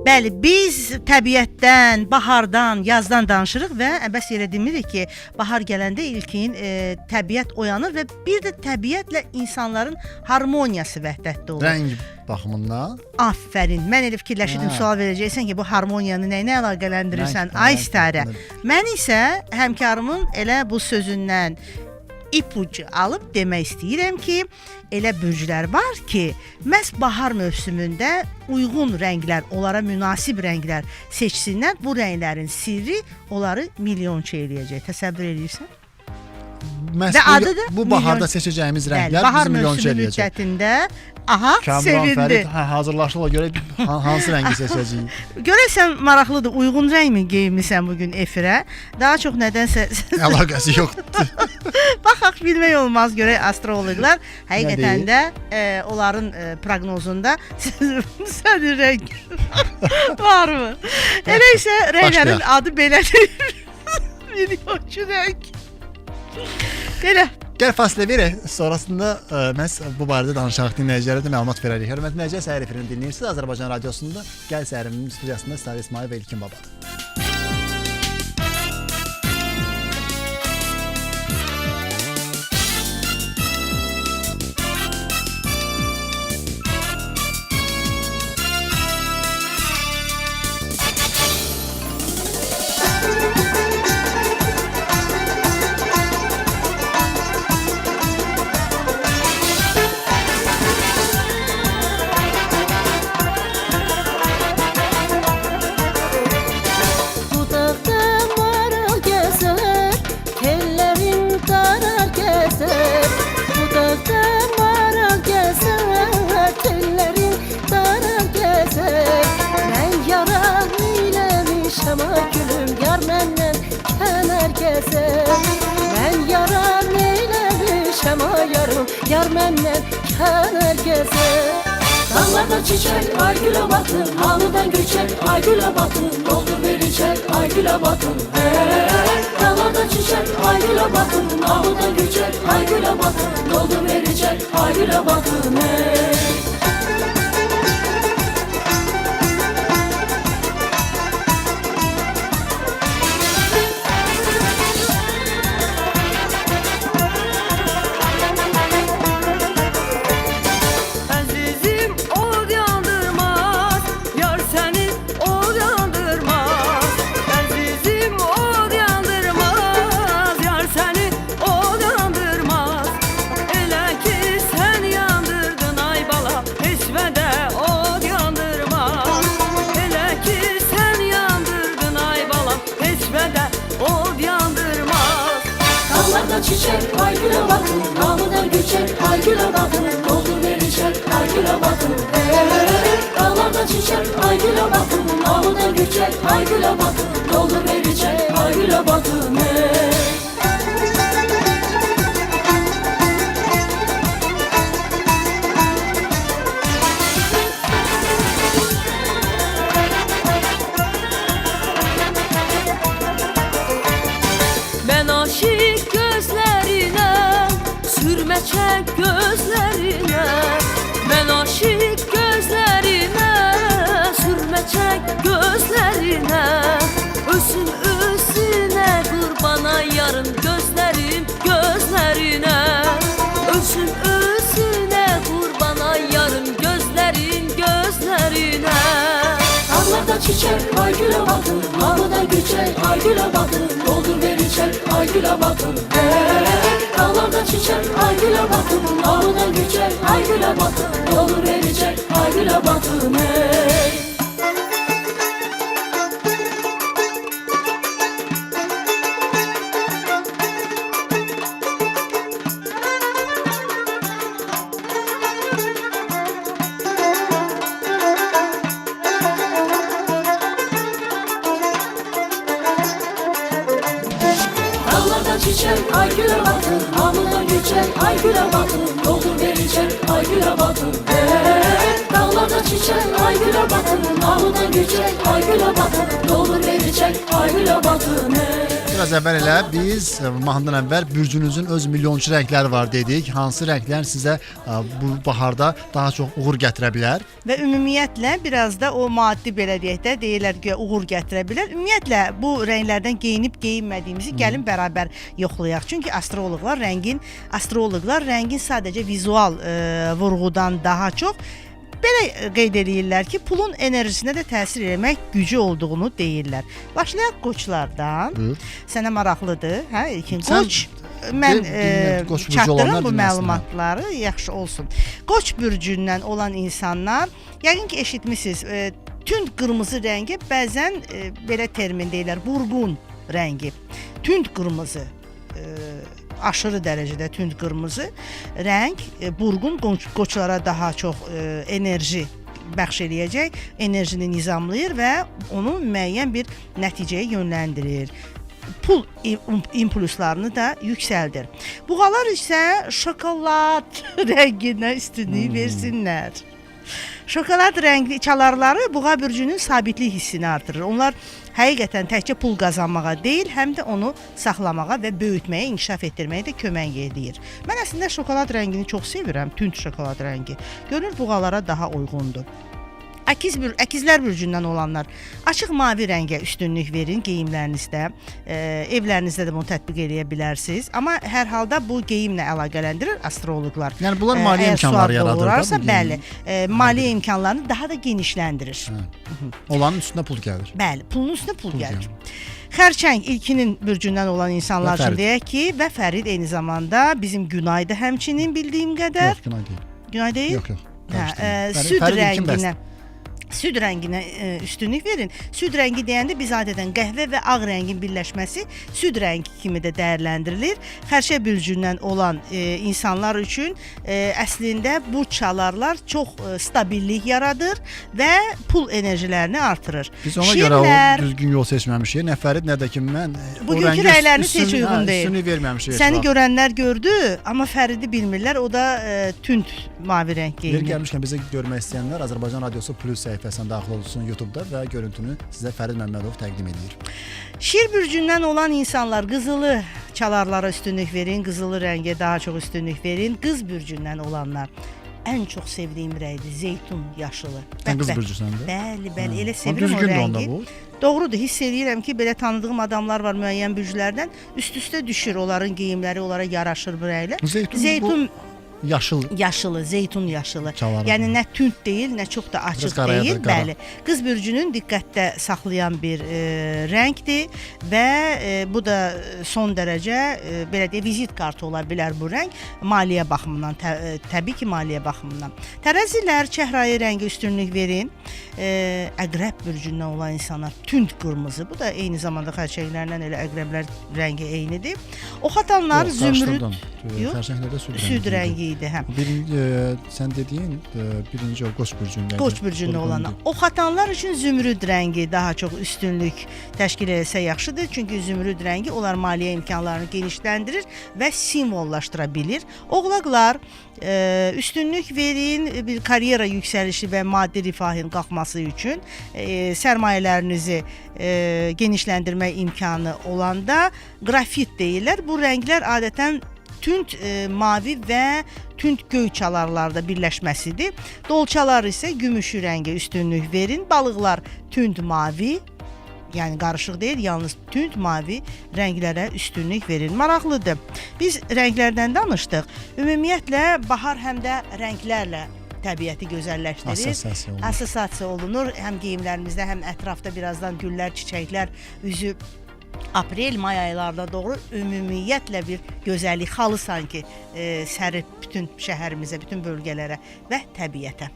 Bəli, biz təbiətdən, bahardan, yazdan danışırıq və əbəs yerə demirik ki, bahar gələndə ilkin təbiət oyanır və bir də təbiətlə insanların harmoniyası vəhdətdə olur. Rəng baxımından. Afərin. Mən elə fikirləşirdim, sual verəcəksən ki, bu harmoniyanı nə ilə əlaqələndirirsən? Ay istərə. Mən isə həmkarımın elə bu sözündən ipucu alıb demək istəyirəm ki, elə bürclər var ki, məhz bahar mövsümündə uyğun rənglər, onlara münasib rənglər seçsinlər. Bu rənglərin sirri onları milyonçu eləyəcək. Təsəvvür edirsən? Bu baharda seçəcəyimiz rənglər bizi milyonçu eləyəcək. Bahar mövsümü müddətində sevindi. Hazırlaşdıqla görə hansı rəngi seçəcəyik? Görəsən maraqlıdır, uyğun rəngmi geyinmisən bugün efirə? Daha çox nədənsə əlaqəsi yoxdur. Baxaq, bilmək olmaz, görək astroloqlar həqiqətən də onların proqnozunda sənin rəng varmı? Elə isə rənglərin adı belədir. Milyonçu rəng. Belə. Gəl fasilə verək, sonrasında məhz bu barədə danışaq, dinləyicilərə də məlumat verərik. Hörmətli dinləyicilər, Səhər efirini dinləyirsiniz Azərbaycan Radiosunda. Gəl Səhərimin studiyasında Star İsmail və İlkin Babadır. Yar məndən kənar gəzər. Dağlarda çiçək, ay gülə batır, halıdan göçək, ay gülə batır, doldur vericək, ay gülə batır. Dağlarda çiçək, ay gülə batır, halıdan göçək, ay gülə batır, doldur vericək, ay gülə batır. Çiçek, ay gülə batır, halıdan göçək, ay gülə batır, doldur vericək, ay gülə batır. Dağlarda çiçək, ay gülə batır, halıdan göçək, ay gülə batır, doldur vericək, ay gülə batır. Çək gözlərinə, mən aşiq gözlərinə, sürmə çək gözlərinə, ölsün ölsünə qurbana yarın gözlərin gözlərinə, ölsün ölsünə qurbana yarın gözlərin gözlərinə. Dağlarda çiçək, ay gülə batır, halıdan göçək, ay gülə batır, doldur vericək, ay gülə batır. Dağlarda çiçək, ay gülə batır, halıdan göçək, ay gülə batır, doldur vericək, ay gülə batır. Çiçek, ay gülə batır, halıdan göçək, ay gülə batır, doldur vericək, ay gülə batır. Dağlarda çiçək, ay gülə batır, halıdan göçək, ay gülə batır, doldur vericək, gelecek ayla batını. Biraz əvvəl elə biz mahnıdan əvvəl bürcünüzün öz milyonçu rəngləri var dedik. Hansı rənglər sizə bu baharda daha çox uğur gətirə bilər? Və ümumiyyətlə biraz da o maddi belə deyək də deyirlər ki, uğur gətirə bilər. Ümumiyyətlə bu rənglərdən geyinib geyinmədiyimizi gəlin bərabər yoxlayaq. Çünki astroloqlar rəngin sadəcə vizual vurğudan daha çox belə qeyd edirlər ki, pulun enerjisinə də təsir etmək gücü olduğunu deyirlər. Başlayaq qoçlardan. Sənə maraqlıdır, hə? İlkin qoç. Mən çatdırım bu məlumatları, yaxşı olsun. Qoç bürcündən olan insanlar, yəqin ki, eşitmisiniz, tünd qırmızı rəngi bəzən belə termin deyirlər, burqun rəngi. Tünd qırmızı, aşırı dərəcədə tünd qırmızı rəng burqun qoçlara daha çox enerji bəxş eləyəcək, enerjini nizamlayır və onu müəyyən bir nəticəyə yönləndirir. Pul impulslarını da yüksəldir. Buğalar isə şokolad rənginə üstünlük versinlər. Şokolad rəngli çalarları buğa bürcünün sabitlik hissini artırır. Onlar həqiqətən təkcə pul qazanmağa deyil, həm də onu saxlamağa və böyütməyə, inkişaf etdirməyə də kömək edir. Mən əslində şokolad rəngini çox sevirəm, tünd şokolad rəngi. Görünür buğalara daha uyğundur. Əkizlər bürcündən olanlar açıq mavi rəngə üstünlük verin geyimlərinizdə, evlərinizdə də bunu tətbiq edə bilərsiniz. Amma hər halda bu geyimlə əlaqələndirir astroloqlar. Yəni bunlar maliyyə imkanları yaradır da? Bəli, maliyyə imkanlarını daha da genişləndirir. Olanın üstünə pul gəlir. Bəli, pulun üstünə pul gəlir. Xərçəng ilkinin bürcündən olan insanlar üçün deyək ki, və Fərid eyni zamanda bizim Günayda həmçinin bildiyim qədər. Yox, Günay deyil. Günay deyil? Yox. Süd rənginə üstünlük verin. Süd rəngi deyəndə biz adətən qəhvə və ağ rəngin birləşməsi süd rəngi kimi də dəyərləndirilir. Xərçə bürcündən olan insanlar üçün əslində bu çalarlar çox stabillik yaradır və pul enerjilərini artırır. Biz ona görə o düzgün yol seçməmişik. Nə Fərid, nə də ki mən bugünkü rənglərini heç uyğun deyil. Üstünlük verməmişik. Səni görənlər gördü, amma Fəridi bilmirlər. O da tünd mavi rəng geyinir. Yer gəlmişkən bizi görmək istəyənlər Azərbaycan Radiosu Plus səhifəsinə daxil olsun YouTube-da və görüntünü sizə Fərid Məmmədov təqdim edir. Şir bürcündən olan insanlar qızılı çalarlara üstünlük verin, qızılı rəngə daha çox üstünlük verin. Qız bürcündən olanlar ən çox sevdiyim rəngdir, zeytun yaşılı. Sən qız bürcüsən də? Bəli, elə sevirəm o rəngi. Doğrudur, hiss edirəm ki, belə tanıdığım adamlar var müəyyən bürcülərdən. Üst-üstə düşür onların geyimləri, onlara yaraşır bu rənglər. Zeytun yaşılı, zeytun yaşılı. Çalarım. Yəni nə tünd deyil, nə çox da açıq deyil. Bəli. Qız bürcünün diqqətdə saxlayan bir rəngdir və bu da son dərəcə belə deyə vizit kartı ola bilər bu rəng. Maliyyə baxımından, təbii ki, maliyyə baxımından. Tərəzilər çəhrayı rəngə üstünlük verin. Əqrəb bürcündən olan insanlar tünd qırmızı. Bu da eyni zamanda xərçənglərlə elə əqrəblər rəngi eynidir. Oxatanlar zümrüd, süd rəngi idi, hə. Sən dediyin birinci o Qoç bürcündə. Qoç bürcündə olan. Oxatanlar üçün zümrüd rəngi daha çox üstünlük təşkil etsə yaxşıdır. Çünki zümrüd rəngi onlar maliyyə imkanlarını genişləndirir və simvollaşdıra bilir. Oğlaqlar üstünlük verin bir karyera yüksəlişi və maddi rifahın qalxması üçün sərmayələrinizi genişləndirmək imkanı olanda qrafit deyirlər. Bu rənglər adətən tünd mavi və tünd göy çalarlarda birləşməsidir. Dolçalar isə gümüşü rəngə üstünlük verin. Balıqlar tünd mavi, yəni qarışıq deyil, yalnız tünd mavi rənglərə üstünlük verin. Maraqlıdır. Biz rənglərdən danışdıq. Ümumiyyətlə bahar həm də rənglərlə təbiəti gözəlləşdirir. Assosiasiya olunur. Həm geyimlərimizdə, həm ətrafda birazdan güllər, çiçəklər üzü aprel-may aylarına doğru ümumiyyətlə bir gözəllik halı sanki sərir bütün şəhərimizə, bütün bölgələrə və təbiətə.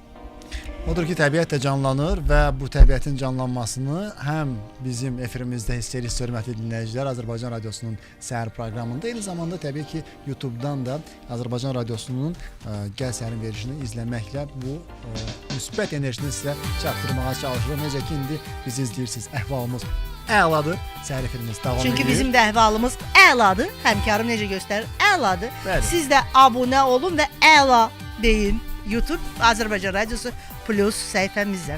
Odur ki, təbiət də canlanır və bu təbiətin canlanmasını həm bizim efirimizdə hiss edirik, hörmətli dinləyicilər, Azərbaycan Radiosunun səhər proqramında, eyni zamanda təbii ki, YouTube-dan da Azərbaycan Radiosunun Gəl Səhərin verilişini izləməklə bu müsbət enerjini sizə çatdırmağa çalışırıq. Necə ki, indi bizi izləyirsiniz, əhvalımız əladır, səhər efirimiz davam edir. Çünki bizim də əhvalımız əladır, həmkarım necə göstərir, əladır. Siz də abunə olun və əla deyin. YouTube Azərbaycan Radiosu Plus səhifəmizdə.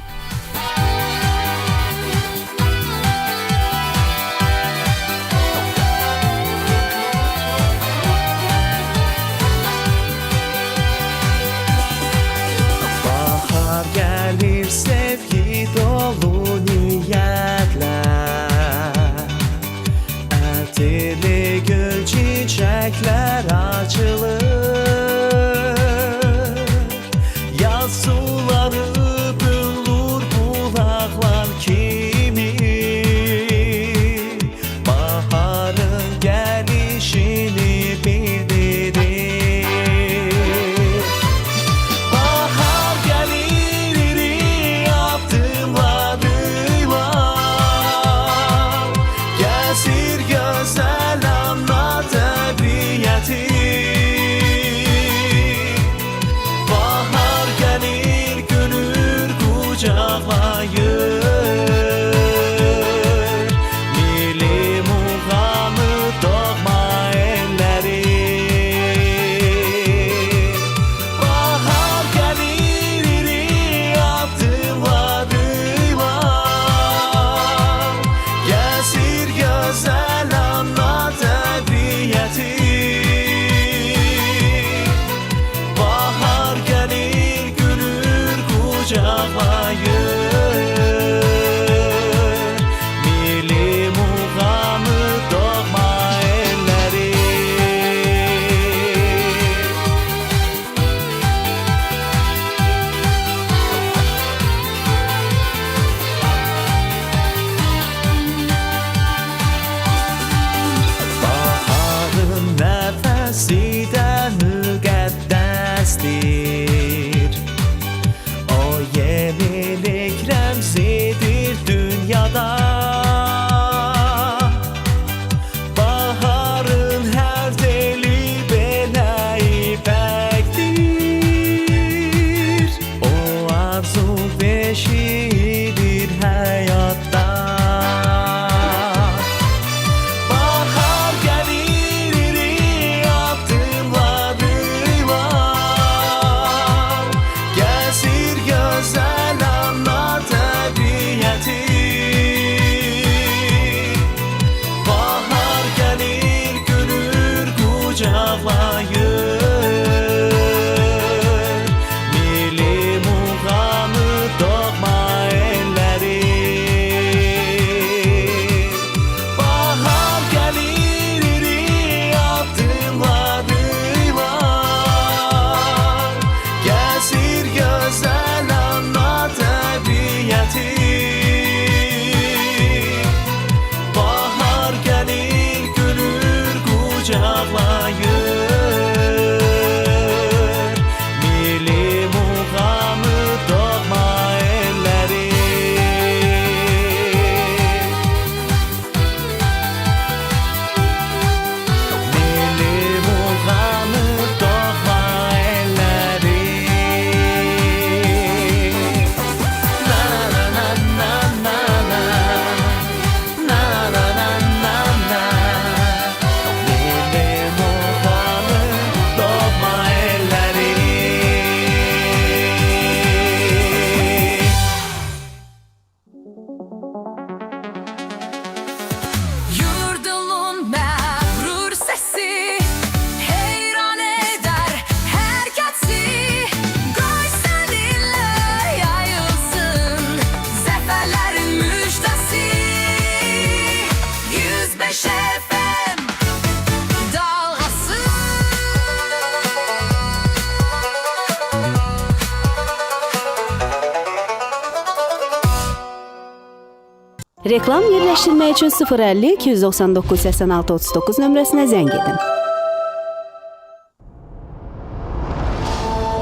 Reklam yerləşdirmək üçün 050 299 86 39 nömrəsinə zəng edin.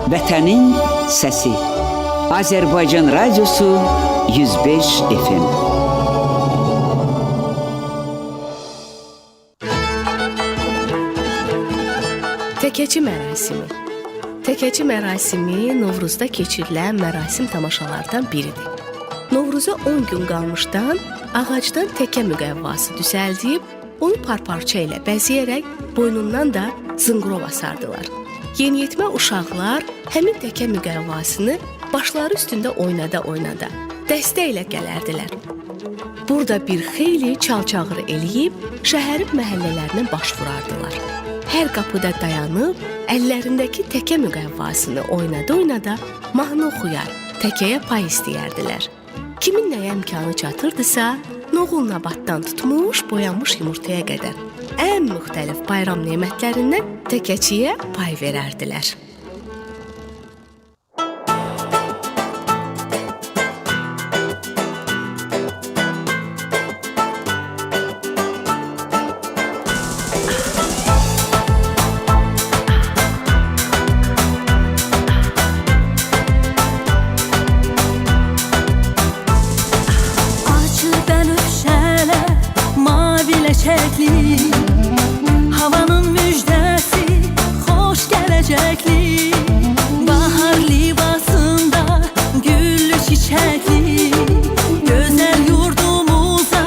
Vətənin səsi. Azərbaycan Radiosu 105 FM. Təkəçi mərasimi. Təkəçi mərasimi Novruzda keçirilən mərasim tamaşalardan biridir. Novruza 10 gün qalmışdan ağacdan təkə müqəvvası düzəldib, onu parça ilə bəzəyərək boynundan da zınqrov asardılar. Yeniyetmə uşaqlar həmin təkə müqəvvasını başları üstündə oynada-oynada dəstə ilə gələrdilər. Burada bir xeyli çal-çağır eləyib şəhərin məhəllələrinə baş vurardılar. Hər qapıda dayanıb əllərindəki təkə müqəvvasını oynada-oynada mahnı oxuyar, təkəyə pay istəyərdilər. Kimin nəyə imkanı çatırdısa, noğul nabatdan tutmuş, boyanmış yumurtaya qədər ən müxtəlif bayram nemətlərindən təkəçiyə pay verərdilər. Havanın müjdəsi xoş gələcəkli, bahar libasında güllü çiçəkli, gözəl yurdumuza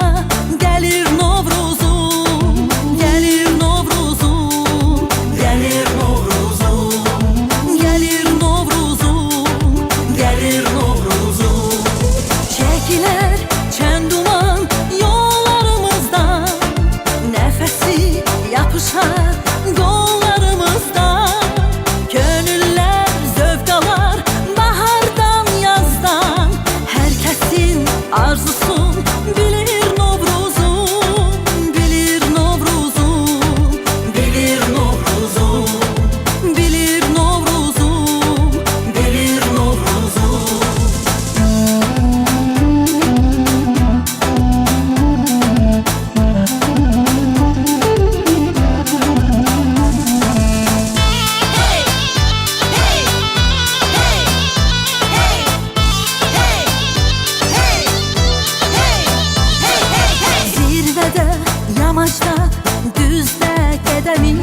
gəlir Novruzum, gəlir Novruzum, gəlir Novruzum, gəlir Novruzum, gəlir Novruzum. Çəkilər çən duman yollarımızdan, nəfəsi yapışar qollarımızda, gönüller zövq alar bahardan yazdan, hər kəsin arzusun bilir Novruzum, bilir Novruzum, bilir Novruzum, bilir Novruzum, bilir Novruzum. Zirvədə, yamacda, düzdə qədəmi,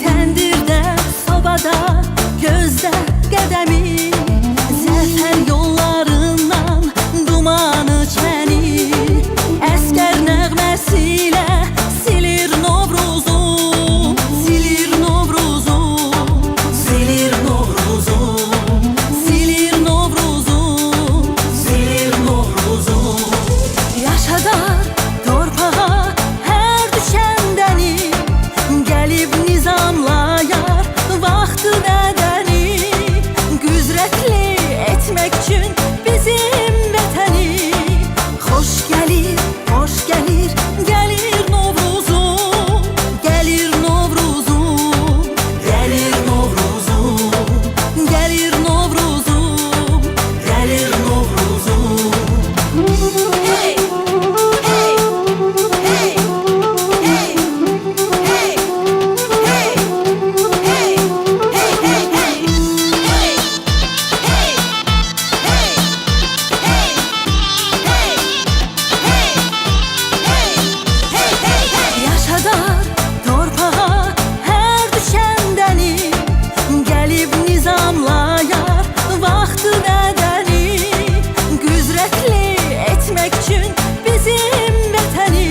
təndirdə, sobada, gözdə qədəmi, zəfər yollarından dumanı çənir, əskər nəğməsilə silir Novruzum, silir Novruzum, silir Novruzum, silir Novruzum, silir Novruzum. Yaşadar torpağa hər düşəndəni, gəlib nizamlayar vaxtı bədəni, güzrətli etmək üçün bizim vətəni. Xoş gəlir, gəlir Novruzum, gəlir Novruzum, gəlir Novruzum, gəlir Novruzum, gəlir Novruzum. Hey! Yaşadar torpağa hər düşəndəni, gəlib nizamlayar vaxtı bədəni, güzrətli etmək üçün bizim vətəni.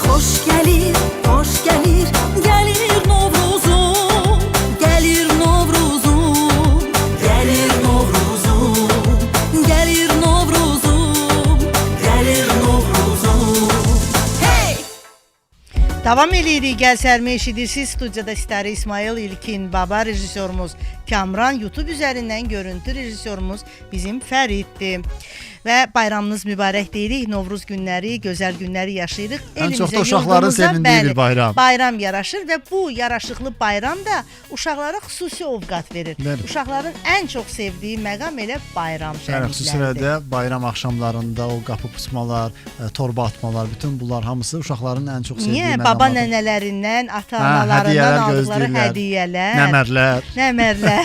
Xoş gəlir, gəlir Novruzum, gəlir Novruzum, gəlir Novruzum, gəlir Novruzum, gəlir Novruzum. Hey! Davam edirik. Gəl Sərmi eşidirsiniz. Studiyada İstəri İsmail İlkin Baba, rejissorumuz Kamran, YouTube üzərindən görüntü rejissorumuz bizim Fəriddir. və bayramınız mübarək deyirik. Novruz günləri, gözəl günləri yaşayırıq. Ən çox da uşaqların sevindiyi bir bayram. Bayram yaraşır və bu yaraşıqlı bayram da uşaqlara xüsusi ovqat verir. Bəli. Uşaqların ən çox sevdiyi məqam elə bayram Xüsusilə şənlikləridir. də bayram axşamlarında o qapı pusmalar, torba atmalar, bütün bunlar hamısı uşaqların ən çox sevdiyi Niyə? məqamlardır. Baba nənələrindən, ata-analarından hədiyyələr aldıqları gözləyirlər. hədiyyələr, Nəmərlər.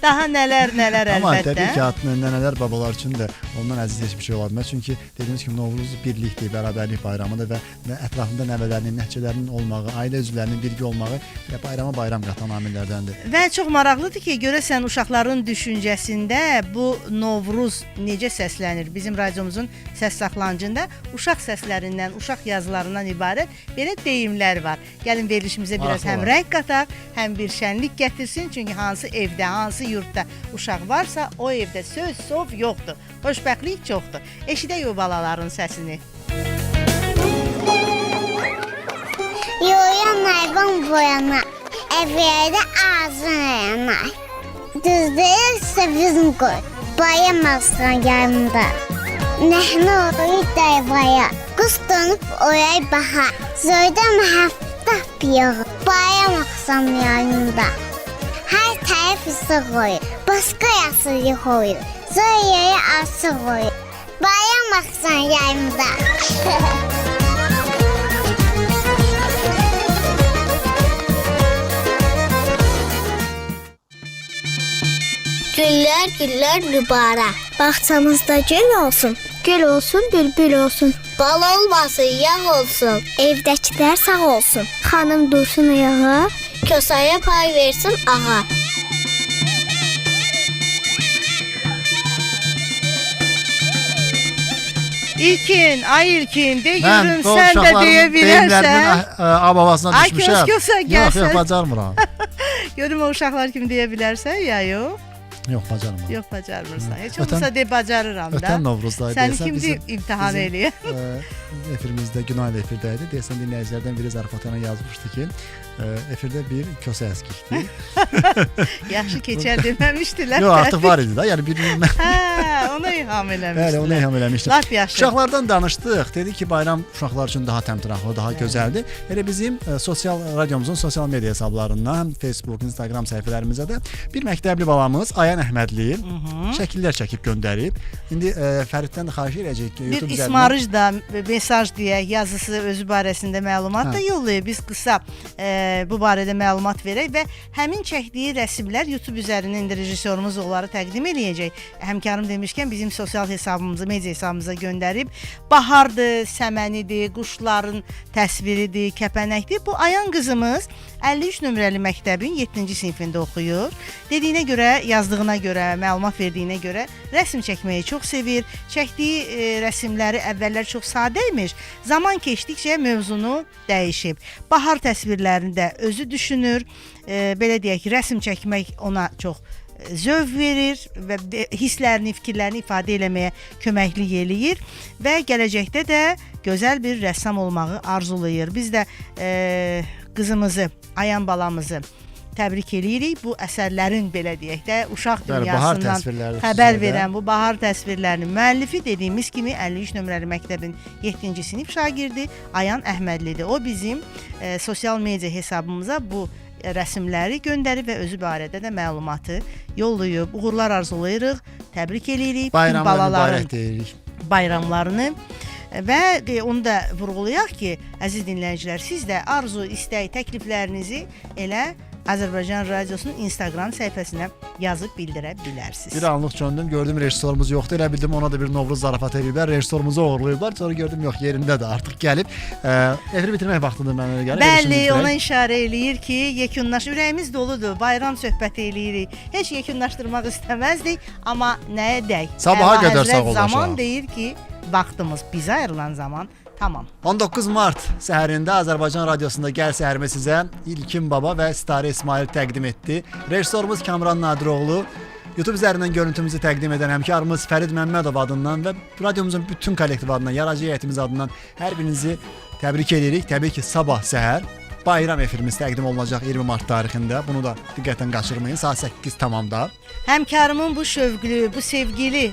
daha nələr Amma əlbəttə. təbii ki, nənələr, babalar üçün də ondan əziz heç bir şey ola bilməz. Çünki dediyimiz kimi Novruz birlikdir, bərabərlik bayramıdır və ətrafında nəvələrinin, nəticələrinin olmağı, ailə üzvlərinin birgə olmağı və bayrama bayram qatan amillərdəndir. Və çox maraqlıdır ki, görəsən uşaqların düşüncəsində bu Novruz necə səslənir? Bizim radiomuzun səs saxlanıcında uşaq səslərindən, uşaq yazılarından ibarət belə deyimlər var. Gəlin verilişimizə biraz həm rəng qataq, həm bir şənlik gətirsin. Çünki hansı evdə, hansı yurtda uşaq varsa, o evdə söz, sov yoxdur. Xoşbəxtlik çoxdur. Eşidək o balaların səsini. Yoyan hayvan boyana, evlərdə ağzın yana. Düzdürsə bizim qoy, bayamazsan yanında. Nəhnə oyu dayvaya, qız dönüb oyay baha. Zöydə mühəftaf yağı, bayamazsan yanında. Hər tərəf isı qoyur, başqa yasıyı qoyur. Zöyəyə ası qoyur, bayamazsan yanında. Güller güller mübarək. Bağçamızda gül olsun, gül olsun, bülbül olsun. Bal olmasın, yağ olsun. Evdəkilər sağ olsun. Xanım dursun ayağa, kösəyə pay versin ağa. İlkin, ay İlkin, de görüm sən də deyə bilərsən. Abavasına düşmüşəm. Ay kösə gəlsən. Yox, bacarmıram. Görüm o uşaqlar kimi deyə bilərsən ya yox? Yox, bacarmıram. Yox, bacarmırsan. Heç olmasa de bacarıram da. Ötən Novruzda Sən kimdir imtahan eləyə? Efirimizdə Günaylı efirdəydi. Deyəsən dinləyicilərdən biri Zarafatana yazmışdı ki, efirdə bir kösə əskikdir. Yaxşı keçər deməmişdilər. Yox, artıq var idi da. Yəni bir ona ilham eləmişdilər. Bəli, ona ilham eləmişdim. Lap yaxşı. Uşaqlardan danışdıq. Dedik ki, bayram uşaqlar üçün daha təmtəraqlı, daha gözəldir. Elə bizim sosial radiomuzun sosial media hesablarından, həm Facebook, Instagram səhifələrimizə də bir məktəbli balamız Ayan Əhmədli şəkillər çəkib göndərib. İndi Fəriddən də xahiş edəcəyik ki, YouTube üzərindən bir İsmarıc da mesaj deyək, yazısı özü barəsində məlumat da yollayıb. Biz qısa bu barədə məlumat verək və həmin çəkdiyi rəsmlər YouTube üzərindən indi rejissorumuz onları təqdim eləyəcək. Həmkarım demişkən bizim sosial hesabımıza, media hesabımıza göndərib. Bahardır, səmənidir, quşların təsviridir, kəpənəkdir. Bu Ayan qızımız 53 nömrəli məktəbin 7-ci sinifində oxuyur. Dediyinə görə, yazdığına görə, məlumat verdiyinə görə rəsm çəkməyi çox sevir. Çəkdiyi rəsmləri əvvəllər çox sadə imiş. Zaman keçdikcə mövzunu dəyişib. Bahar təsvirlərini də özü düşünür. Belə deyək ki, rəsm çəkmək ona çox zövq verir və hisslərini, fikirlərini ifadə eləməyə köməklik eləyir və gələcəkdə də gözəl bir rəssam olmağı arzulayır. Biz də qızımızı, Ayan balamızı təbrik eləyirik. Bu əsərlərin belə deyək də uşaq dünyasından xəbər verən bu bahar təsvirlərinin müəllifi dediyimiz kimi 53 nömrəli məktəbin 7-ci sinif şagirdi Ayan Əhmədlidir. O bizim sosial media hesabımıza bu rəsmləri göndərib və özü barədə də məlumatı yollayıb. Uğurlar arzulayırıq, təbrik eləyirik. Bayramlar mübarək deyirik. Bayramlarını və onu da vurğulayaq ki, əziz dinləyicilər, siz də arzu, istək, təkliflərinizi elə Azərbaycan Radiosunun Instagram səhifəsinə yazıb bildirə bilərsiniz. Bir anlıq döndüm, gördüm rejissorumuz yoxdur. Elə bildim ona da bir Novruz zarafat ediblər. Rejissorumuzu uğurlayıblar. Sonra gördüm yox, yerindədir. Artıq gəlib. Efiri bitirmək vaxtıdır mənə gəlir. Bəli, ona işarə eləyir ki, yekunlaş ürəyimiz doludur. Bayram söhbəti eləyirik. Heç yekunlaşdırmaq istəməzdik, amma nəyə dəy? Sabaha qədər sağ olun. Zaman deyir ki, vaxtımız bizə ayrılan zaman tamam. 19 mart səhərində Azərbaycan Radiosunda Gəl Səhərimi sizə İlkin Baba və Sitarə İsmail təqdim etdi. Rejissorumuz Kamran Nadiroğlu, YouTube üzərindən görüntümüzü təqdim edən həmkarımız Fərid Məmmədov adından və radiomuzun bütün kollektiv adından, yaradıcı heyətimiz adından hər birinizi təbrik edirik. Təbii ki, sabah səhər bayram efirimiz təqdim olunacaq 20 mart tarixində. Bunu da diqqətdən qaçırmayın. Saat 8 tamamda. Həmkarımın bu şövqlü, bu sevgili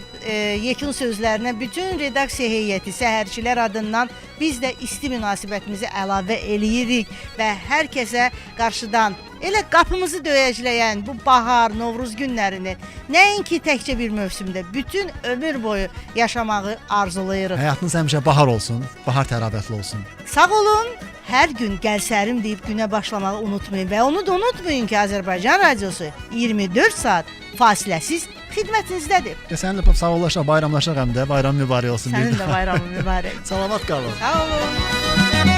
yekun sözlərinə bütün redaksiya heyəti, səhərçilər adından biz də isti münasibətimizi əlavə eləyirik və hər kəsə qarşıdan elə qapımızı döyəcləyən bu bahar, Novruz günlərini nəinki təkcə bir mövsümdə, bütün ömür boyu yaşamağı arzulayırıq. Həyatınız həmişə bahar olsun, bahar təravətli olsun. Sağ olun. Hər gün gəlsərim deyib günə başlamağı unutmayın və onu da unutmayın ki, Azərbaycan radiosu 24 saat fasiləsiz xidmətinizdədir. Səninlə sağollaşaq, bayramlaşaq həm də. Bayram mübarək olsun. Sənin də bayramın mübarək. Salamat qalın. Sağ olun.